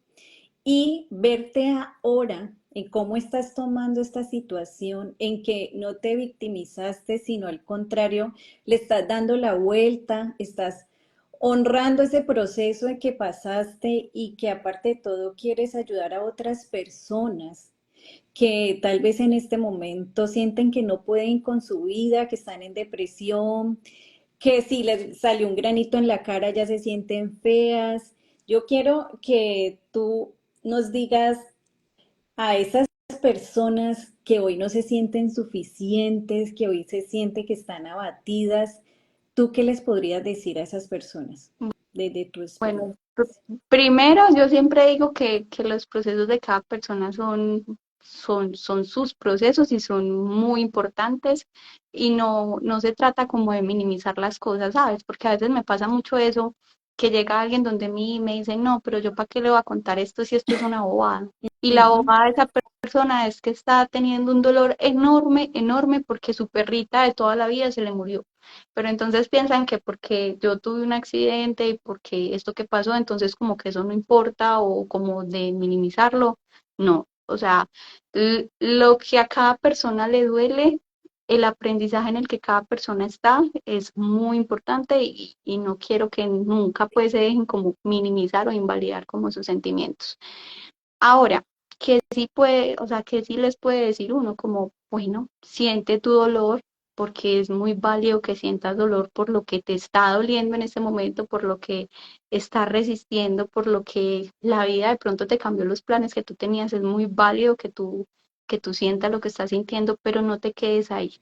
y verte ahora en cómo estás tomando esta situación, en que no te victimizaste, sino al contrario, le estás dando la vuelta, estás honrando ese proceso de que pasaste y que aparte de todo quieres ayudar a otras personas que tal vez en este momento sienten que no pueden con su vida, que están en depresión, que si les salió un granito en la cara ya se sienten feas. Yo quiero que tú nos digas a esas personas que hoy no se sienten suficientes, que hoy se siente que están abatidas, ¿tú qué les podrías decir a esas personas desde tu experiencia? Bueno, primero yo siempre digo que los procesos de cada persona son sus procesos y son muy importantes y no se trata como de minimizar las cosas, ¿sabes? Porque a veces me pasa mucho eso, que llega alguien donde mí y me dice, no, pero yo para qué le voy a contar esto si esto es una bobada. Y la Ujú. bobada de esa persona es que está teniendo un dolor enorme, enorme porque su perrita de toda la vida se le murió. Pero entonces piensan que porque yo tuve un accidente y porque esto que pasó, entonces como que eso no importa o como de minimizarlo. No, o sea, lo que a cada persona le duele, el aprendizaje en el que cada persona está es muy importante y no quiero que nunca pues se dejen como minimizar o invalidar como sus sentimientos. Ahora, que sí puede, o sea, que sí les puede decir uno como, bueno, siente tu dolor, porque es muy válido que sientas dolor por lo que te está doliendo en este momento, por lo que estás resistiendo, por lo que la vida de pronto te cambió los planes que tú tenías. Es muy válido que tú sientas lo que estás sintiendo, pero no te quedes ahí,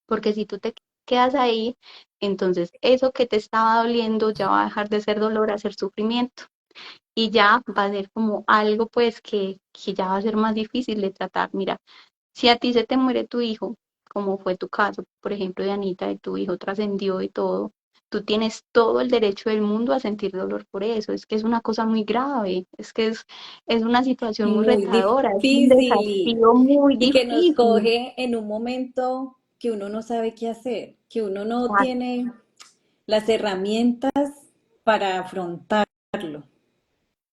porque si tú te quedas ahí, entonces eso que te estaba doliendo ya va a dejar de ser dolor a ser sufrimiento y ya va a ser como algo pues que ya va a ser más difícil de tratar. Mira, si a ti se te muere tu hijo, como fue tu caso, por ejemplo, de Anita, de tu hijo trascendió y todo, tú tienes todo el derecho del mundo a sentir dolor por eso. Es que es una cosa muy grave, es que es una situación muy Muy retadora, es un difícil desafío muy y que nos difícil. coge en un momento que uno no sabe qué hacer, que uno no tiene las herramientas para afrontarlo.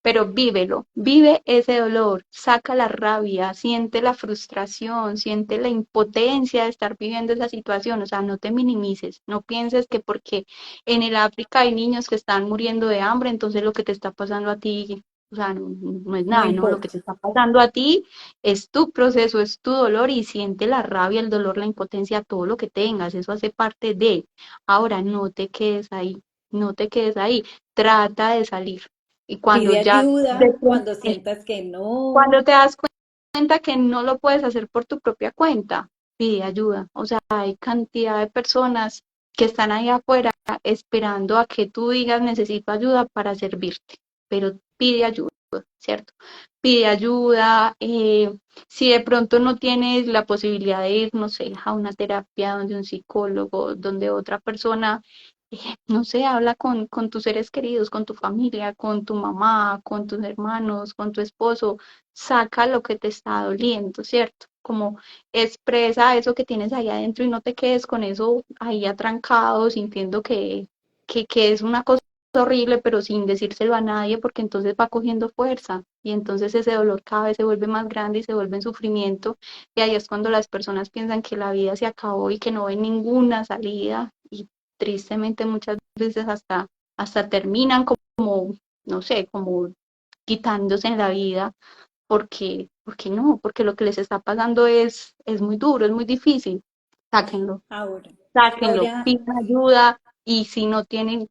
Pero vívelo, vive ese dolor, saca la rabia, siente la frustración, siente la impotencia de estar viviendo esa situación, o sea, no te minimices, no pienses que porque en el África hay niños que están muriendo de hambre, entonces lo que te está pasando a ti, o sea, no es No nada, ¿no? Lo que importa. te está pasando a ti es tu proceso, es tu dolor y siente la rabia, el dolor, la impotencia, todo lo que tengas, eso hace parte de. Ahora, no te quedes ahí, no te quedes ahí, trata de salir. Y cuando Pide ya, ayuda cuando sientas que no. cuando te das cuenta que no lo puedes hacer por tu propia cuenta, pide ayuda. O sea, hay cantidad de personas que están ahí afuera esperando a que tú digas necesito ayuda para servirte, pero pide ayuda, ¿cierto? Pide ayuda. Si de pronto no tienes la posibilidad de ir, no sé, a una terapia donde un psicólogo, donde otra persona no sé, habla con tus seres queridos, con tu familia, con tu mamá, con tus hermanos, con tu esposo, saca lo que te está doliendo, ¿cierto? Como expresa eso que tienes ahí adentro y no te quedes con eso ahí atrancado, sintiendo que es una cosa horrible, pero sin decírselo a nadie, porque entonces va cogiendo fuerza y entonces ese dolor cada vez se vuelve más grande y se vuelve en sufrimiento y ahí es cuando las personas piensan que la vida se acabó y que no ven ninguna salida y tristemente muchas veces hasta terminan como, no sé, como quitándose en la vida porque porque no, porque lo que les está pasando es muy duro, es muy difícil. Sáquenlo, Ahora, sáquenlo, ahora, pidan ayuda y si no tienen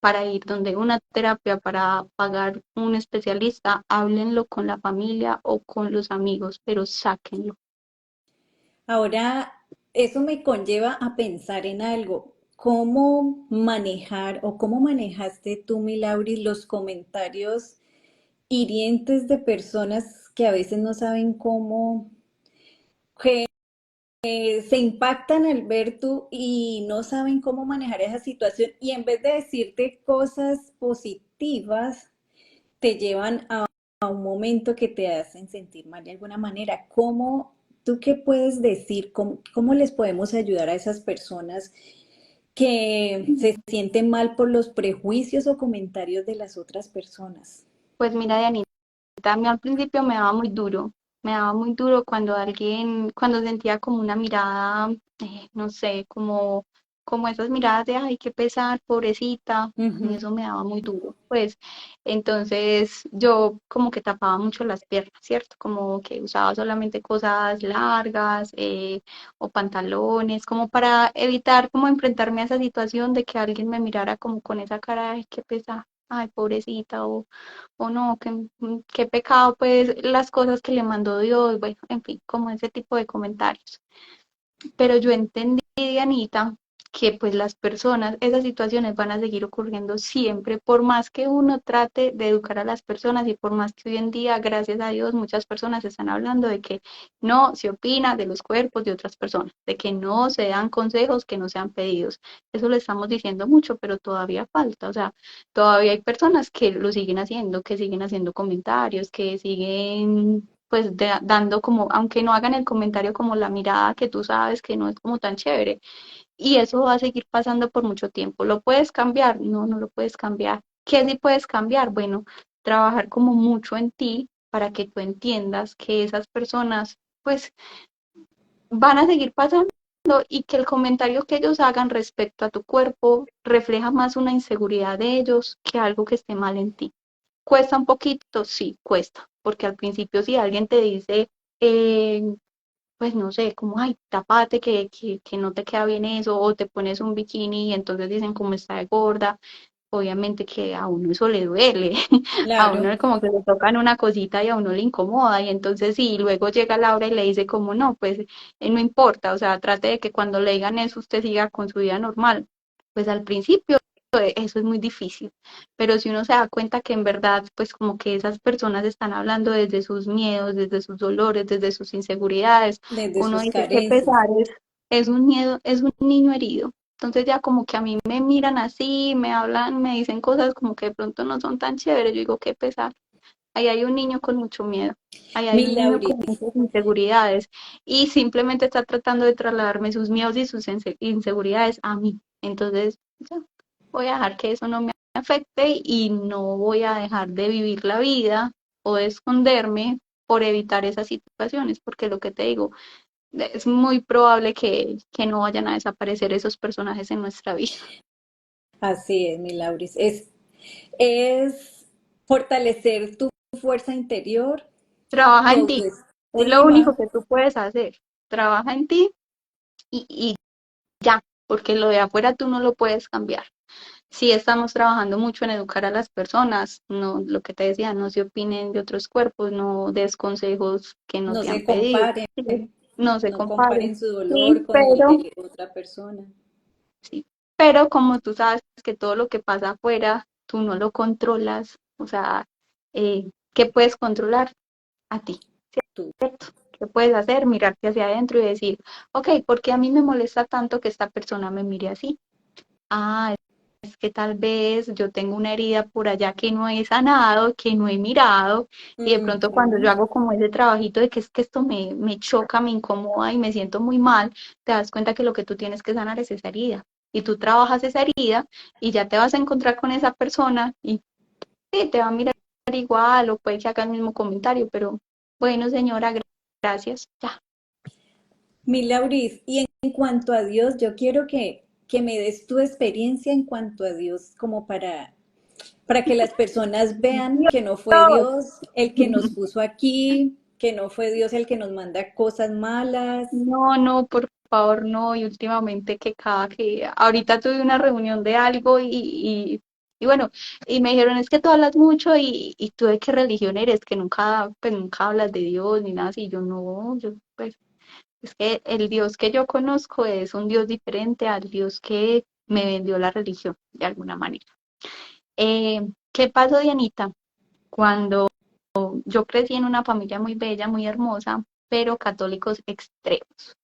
para ir donde una terapia, para pagar un especialista, háblenlo con la familia o con los amigos, pero sáquenlo. ahora, eso me conlleva a pensar en algo. ¿Cómo manejar o cómo manejaste tú, Milauris, los comentarios hirientes de personas que a veces no saben cómo, que se impactan al ver tú y no saben cómo manejar esa situación y en vez de decirte cosas positivas, te llevan a un momento que te hacen sentir mal de alguna manera? ¿Cómo, tú qué puedes decir? ¿Cómo les podemos ayudar a esas personas que se sienten mal por los prejuicios o comentarios de las otras personas? Pues mira, Dianita, a mí al principio me daba muy duro cuando alguien, cuando sentía como una mirada, no sé, como esas miradas de, ay, qué pesar, pobrecita, a mí Ujú. eso me daba muy duro. Pues entonces yo como que tapaba mucho las piernas, ¿cierto? Como que usaba solamente cosas largas o pantalones, como para evitar como enfrentarme a esa situación de que alguien me mirara como con esa cara de, qué pesar, ay, pobrecita, o no, qué pecado, pues las cosas que le mandó Dios, bueno, en fin, como ese tipo de comentarios. Pero yo entendí, Anita, que pues las personas, esas situaciones van a seguir ocurriendo siempre, por más que uno trate de educar a las personas y por más que hoy en día, gracias a Dios, muchas personas están hablando de que no se opina de los cuerpos de otras personas, de que no se dan consejos que no sean pedidos. Eso lo estamos diciendo mucho, pero todavía falta, o sea, todavía hay personas que lo siguen haciendo, que siguen haciendo comentarios, que siguen pues dando como, aunque no hagan el comentario como la mirada que tú sabes que no es como tan chévere. Y eso va a seguir pasando por mucho tiempo. ¿Lo puedes cambiar? No, no lo puedes cambiar. ¿Qué sí puedes cambiar? Bueno, trabajar como mucho en ti para que tú entiendas que esas personas pues van a seguir pasando y que el comentario que ellos hagan respecto a tu cuerpo refleja más una inseguridad de ellos que algo que esté mal en ti. ¿Cuesta un poquito? Sí, cuesta, porque al principio si alguien te dice, eh, pues no sé, como, ay, tapate, que no te queda bien eso, o te pones un bikini y entonces dicen como está de gorda, obviamente que a uno eso le duele, a Claro, uno como que le tocan una cosita y a uno le incomoda, y entonces sí, luego llega Laura y le dice como, no, pues no importa, o sea, trate de que cuando le digan eso usted siga con su vida normal. Pues al principio eso es muy difícil, pero si uno se da cuenta que en verdad, pues como que esas personas están hablando desde sus miedos, desde sus dolores, desde sus inseguridades, desde uno sus dice que carencias. pesar es un miedo, es un niño herido. Entonces ya como que a mí me miran así, me hablan, me dicen cosas como que de pronto no son tan chéveres, yo digo, qué pesar. Ahí hay un niño con mucho miedo, ahí hay Mi un niño con Lauris, muchas inseguridades y simplemente está tratando de trasladarme sus miedos y sus inseguridades a mí. Entonces, ya, voy a dejar que eso no me afecte y no voy a dejar de vivir la vida o de esconderme por evitar esas situaciones, porque lo que te digo, es muy probable que no vayan a desaparecer esos personajes en nuestra vida. así es, mi Lauris. Es fortalecer tu fuerza interior, Trabaja tu en ti, es lo autoestima. único que tú puedes hacer. Trabaja en ti y ya, porque lo de afuera tú no lo puedes cambiar. Sí estamos trabajando mucho en educar a las personas, no, lo que te decía, no se opinen de otros cuerpos, no des consejos que no No te han se pedido, comparen, sí, no se no comparen, comparen su dolor sí, con el de otra persona. sí, pero como tú sabes que todo lo que pasa afuera, tú no lo controlas, o sea, ¿qué puedes controlar? A ti, Tú. ¿cierto? ¿Qué puedes hacer? Mirarte hacia adentro y decir, ok, ¿por qué a mí me molesta tanto que esta persona me mire así? Ah, es que tal vez yo tengo una herida por allá que no he sanado, que no he mirado, y de pronto cuando yo Ujú. hago como ese trabajito de que es que esto me choca, me incomoda y me siento muy mal, te das cuenta que lo que tú tienes que sanar es esa herida. Y tú trabajas esa herida y ya te vas a encontrar con esa persona y sí, te va a mirar igual o puede que haga el mismo comentario, pero bueno, señora, gracias, ya. Mi Lauris, y en cuanto a Dios, yo quiero que me des tu experiencia en cuanto a Dios, como para que las personas vean Dios. que no fue Dios el que nos puso aquí, que no fue Dios el que nos manda cosas malas. No, no, por favor, no. Y últimamente que ahorita tuve una reunión de algo y bueno, y me dijeron, es que tú hablas mucho y tú de qué religión eres, que nunca, pues nunca hablas de Dios ni nada así. Yo no, yo pues, es que el Dios que yo conozco es un Dios diferente al Dios que me vendió la religión, de alguna manera. ¿Qué pasó, Dianita? Cuando yo crecí en una familia muy bella, muy hermosa, pero católicos extremos.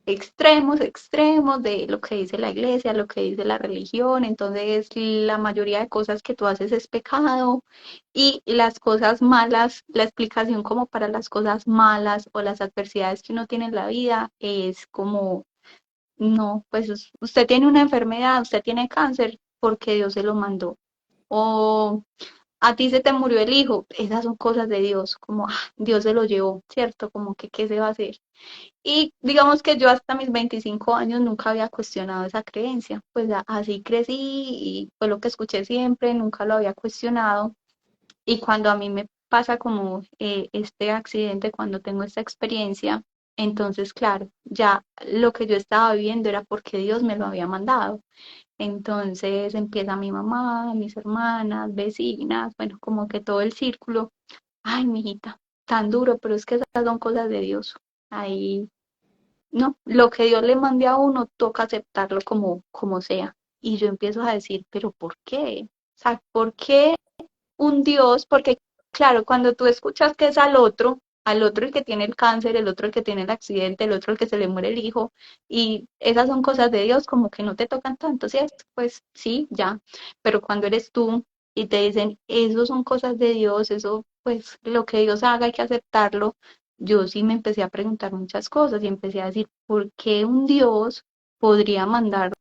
Extremos, extremos de lo que dice la iglesia, lo que dice la religión. Entonces, la mayoría de cosas que tú haces es pecado y las cosas malas, la explicación como para las cosas malas o las adversidades que uno tiene en la vida es como, no, pues usted tiene una enfermedad, usted tiene cáncer porque Dios se lo mandó. O a ti se te murió el hijo, esas son cosas de Dios, como Dios se lo llevó, ¿cierto? Como que qué se va a hacer. Y digamos que yo hasta mis 25 años nunca había cuestionado esa creencia, pues así crecí y fue lo que escuché siempre, nunca lo había cuestionado. Y cuando a mí me pasa como este accidente, cuando tengo esta experiencia, entonces, claro, ya lo que yo estaba viviendo era porque Dios me lo había mandado. Entonces empieza mi mamá, mis hermanas, vecinas, bueno, como que todo el círculo. Ay, mijita, tan duro, pero es que esas son cosas de Dios. Ahí, no, lo que Dios le mande a uno toca aceptarlo como sea. Y yo empiezo a decir, pero ¿por qué? O sea, ¿por qué un Dios? Porque, claro, cuando tú escuchas que es al otro el que tiene el cáncer, el otro el que tiene el accidente, el otro el que se le muere el hijo, y esas son cosas de Dios, como que no te tocan tanto, ¿cierto? Pues sí, ya, pero cuando eres tú y te dicen, eso son cosas de Dios, eso, pues lo que Dios haga hay que aceptarlo, yo sí me empecé a preguntar muchas cosas y empecé a decir, ¿por qué un Dios podría mandarle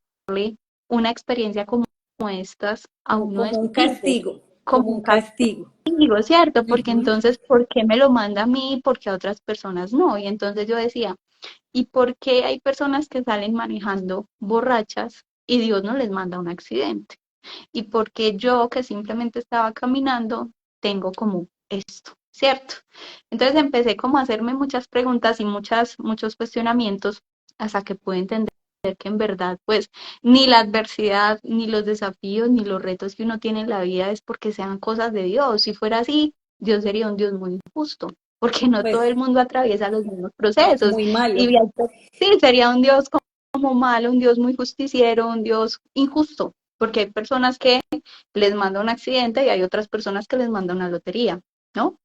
una experiencia como estas a uno de Como un sus hijos? castigo, Como como un un castigo. castigo, ¿cierto? Porque Ujú. entonces, ¿por qué me lo manda a mí? Porque a otras personas no. Y entonces yo decía, ¿y por qué hay personas que salen manejando borrachas y Dios no les manda un accidente? ¿Y por qué yo que simplemente estaba caminando tengo como esto? ¿Cierto? Entonces empecé como a hacerme muchas preguntas y muchos cuestionamientos hasta que pude entender que en verdad, pues, ni la adversidad, ni los desafíos, ni los retos que uno tiene en la vida es porque sean cosas de Dios. Si fuera así, Dios sería un Dios muy injusto, porque no todo Pues el mundo atraviesa los mismos procesos. muy malo. Y sí, sería un Dios como malo, un Dios muy justiciero, un Dios injusto, porque hay personas que les manda un accidente y hay otras personas que les manda una lotería, ¿no?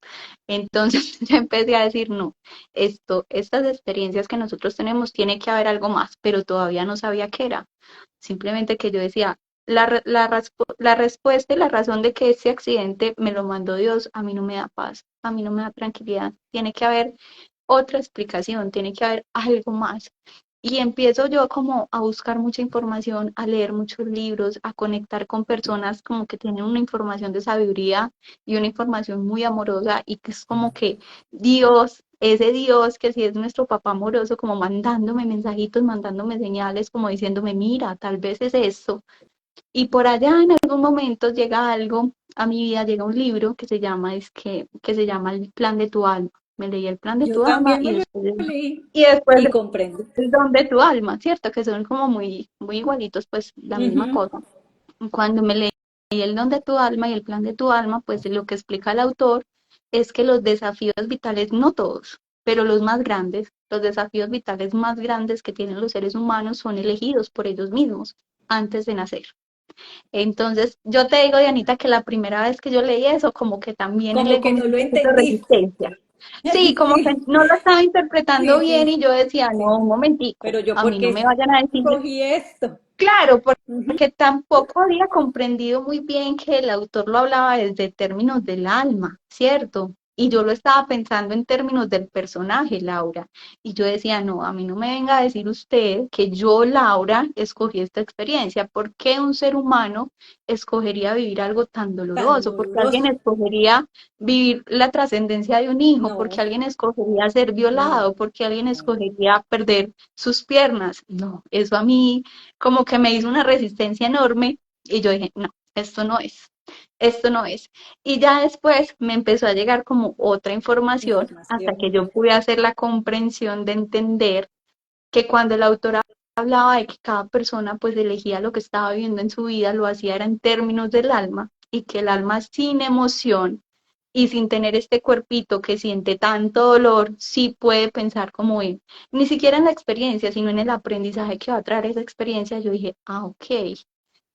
Entonces yo empecé a decir, no, estas experiencias que nosotros tenemos, tiene que haber algo más, pero todavía no sabía qué era. Simplemente que yo decía, la respuesta y la razón de que ese accidente me lo mandó Dios, a mí no me da paz, a mí no me da tranquilidad. Tiene que haber otra explicación, tiene que haber algo más. Y empiezo yo como a buscar mucha información, a leer muchos libros, a conectar con personas como que tienen una información de sabiduría y una información muy amorosa y que es como que Dios, ese Dios que sí es nuestro papá amoroso, como mandándome mensajitos, mandándome señales, como diciéndome, mira, tal vez es esto. Y por allá en algún momento llega algo a mi vida, llega un libro que se llama El plan de tu alma. Me leí El plan de Yo tu alma también me lo leí y después y comprendo. El don de tu alma, ¿cierto? Que son como muy igualitos, pues la misma Ujú. cosa. Cuando me leí el don de tu alma y el plan de tu alma, pues lo que explica el autor es que los desafíos vitales, no todos, pero los más grandes, los desafíos vitales más grandes que tienen los seres humanos son elegidos por ellos mismos antes de nacer. Entonces, yo te digo, Dianita, que la primera vez que yo leí eso, como que también el Como ego que me no lo hizo un poquito de entendí. resistencia. Sí, como que Sí, no lo estaba interpretando sí, bien y sí, yo decía, no, sí. un momentico, Pero yo, a mí ¿por no qué me vayan a decir, escogí esto? claro, Ujú. porque tampoco había comprendido muy bien que el autor lo hablaba desde términos del alma, ¿cierto? Y yo lo estaba pensando en términos del personaje, Laura. Y yo decía, no, a mí no me venga a decir usted que yo, Laura, escogí esta experiencia. ¿Por qué un ser humano escogería vivir algo tan Tan doloroso? ¿Por qué alguien doloroso. escogería vivir la trascendencia de un hijo? ¿Por qué No, alguien escogería ser no, violado? ¿Por qué alguien no. escogería perder sus piernas? No, eso a mí como que me hizo una resistencia enorme y yo dije, no, esto no es, esto no es. Y ya después me empezó a llegar como otra información hasta Información. que yo pude hacer la comprensión de entender que cuando la autora hablaba de que cada persona pues elegía lo que estaba viviendo en su vida, lo hacía era en términos del alma y que el alma sin emoción y sin tener este cuerpito que siente tanto dolor, sí puede pensar como él. Ni siquiera en la experiencia, sino en el aprendizaje que va a traer esa experiencia, yo dije, ah, ok.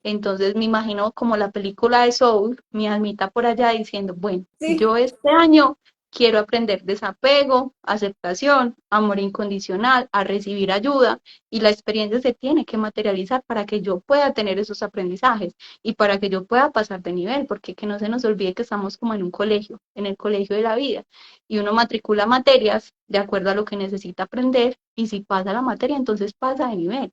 Entonces me imagino como la película de Soul, mi almita por allá diciendo, bueno, Sí, yo este año quiero aprender desapego, aceptación, amor incondicional, a recibir ayuda y la experiencia se tiene que materializar para que yo pueda tener esos aprendizajes y para que yo pueda pasar de nivel, porque que no se nos olvide que estamos como en un colegio, en el colegio de la vida y uno matricula materias de acuerdo a lo que necesita aprender y si pasa la materia, entonces pasa de nivel.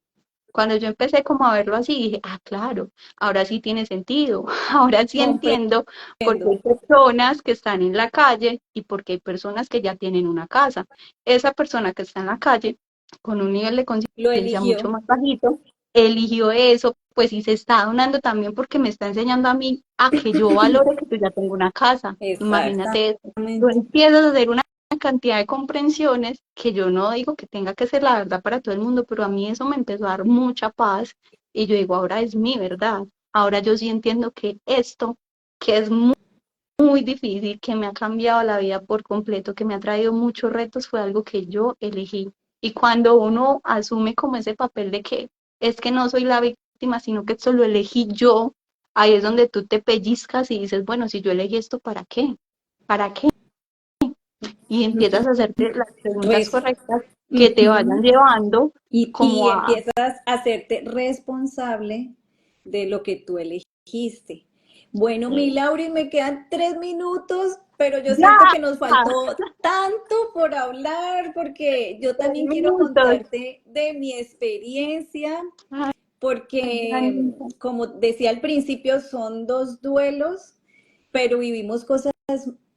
Cuando yo empecé como a verlo así, dije, ah, claro, ahora sí tiene sentido, ahora sí entiendo por qué comprendo. hay personas que están en la calle y por qué hay personas que ya tienen una casa. Esa persona que está en la calle, con un nivel de Lo conciencia mucho eligió. más bajito, eligió eso, pues y se está donando también porque me está enseñando a mí a que yo valore que yo ya tengo una casa. Imagínate eso. Tú Exactamente. empiezas a hacer una cantidad de comprensiones que yo no digo que tenga que ser la verdad para todo el mundo, pero a mí eso me empezó a dar mucha paz y yo digo, ahora es mi verdad. Ahora yo sí entiendo que esto, que es muy difícil, que me ha cambiado la vida por completo, que me ha traído muchos retos, fue algo que yo elegí. Y cuando uno asume como ese papel de que es que no soy la víctima, sino que esto lo elegí yo, ahí es donde tú te pellizcas y dices, bueno, si yo elegí esto, ¿para qué? ¿Para qué? Y empiezas a hacerte las preguntas Res- correctas que te vayan Ujú. llevando Y como a, empiezas a hacerte responsable de lo que tú elegiste. Bueno, mi Lauri, me quedan 3 minutos, pero yo ya, siento que nos faltó tanto por hablar, porque yo tres también quiero minutos. contarte de mi experiencia, Ay, porque, Janita. como decía al principio, son dos duelos, pero vivimos cosas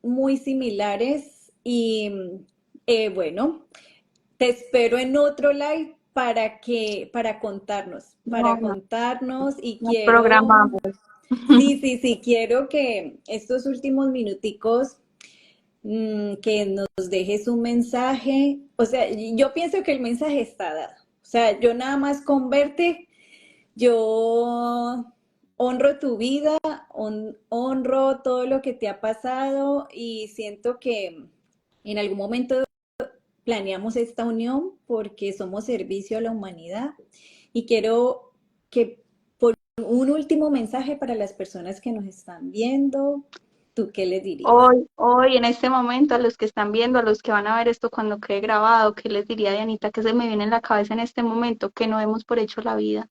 muy similares y bueno, te espero en otro live No, para no, contarnos y nos quiero, programamos. sí, sí, sí, quiero que estos últimos minuticos que nos dejes un mensaje, o sea, yo pienso que el mensaje está dado, o sea, yo nada más con verte, yo honro tu vida, honro todo lo que te ha pasado y siento que en algún momento planeamos esta unión porque somos servicio a la humanidad y quiero que por un último mensaje para las personas que nos están viendo, ¿tú qué les dirías? Hoy, en este momento, a los que están viendo, a los que van a ver esto cuando quede grabado, ¿qué les diría, Dianita, que se me viene en la cabeza en este momento? Que no demos por hecho la vida,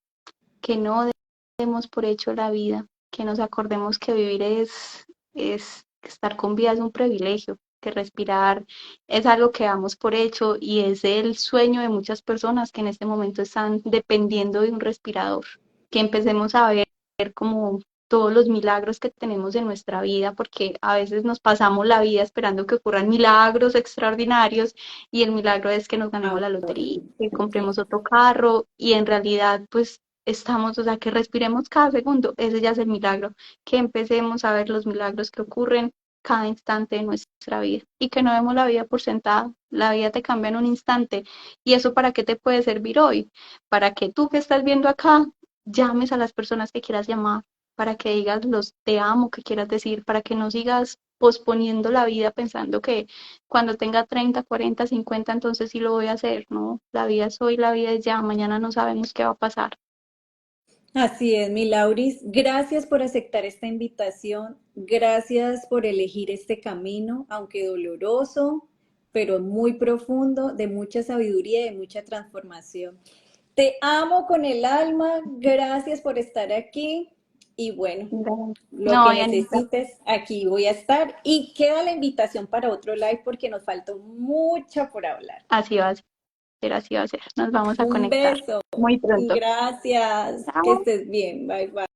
que no demos por hecho la vida, que nos acordemos que vivir es que estar con vida es un privilegio, que respirar es algo que damos por hecho y es el sueño de muchas personas que en este momento están dependiendo de un respirador, que empecemos a ver como todos los milagros que tenemos en nuestra vida, porque a veces nos pasamos la vida esperando que ocurran milagros extraordinarios y el milagro es que nos ganemos la Ahora, lotería, que sí. compremos otro carro y en realidad pues estamos, o sea, que respiremos cada segundo, ese ya es el milagro, que empecemos a ver los milagros que ocurren cada instante de nuestra vida y que no vemos la vida por sentada, la vida te cambia en un instante y eso para qué te puede servir hoy, para que tú que estás viendo acá llames a las personas que quieras llamar, para que digas los te amo que quieras decir, para que no sigas posponiendo la vida pensando que cuando tenga 30, 40, 50, entonces sí lo voy a hacer, ¿no? La vida es hoy, la vida es ya, mañana no sabemos qué va a pasar. Así es, mi Lauris. Gracias por aceptar esta invitación. Gracias por elegir este camino, aunque doloroso, pero muy profundo, de mucha sabiduría y de mucha transformación. Te amo con el alma. Gracias por estar aquí. Y bueno, lo No, que Yanita, necesites, aquí voy a estar. Y queda la invitación para otro live porque nos faltó mucho por hablar. así va a ser, así va a ser. Nos vamos a Un conectar beso. muy pronto. Gracias. Que Chao. estés bien. Bye bye.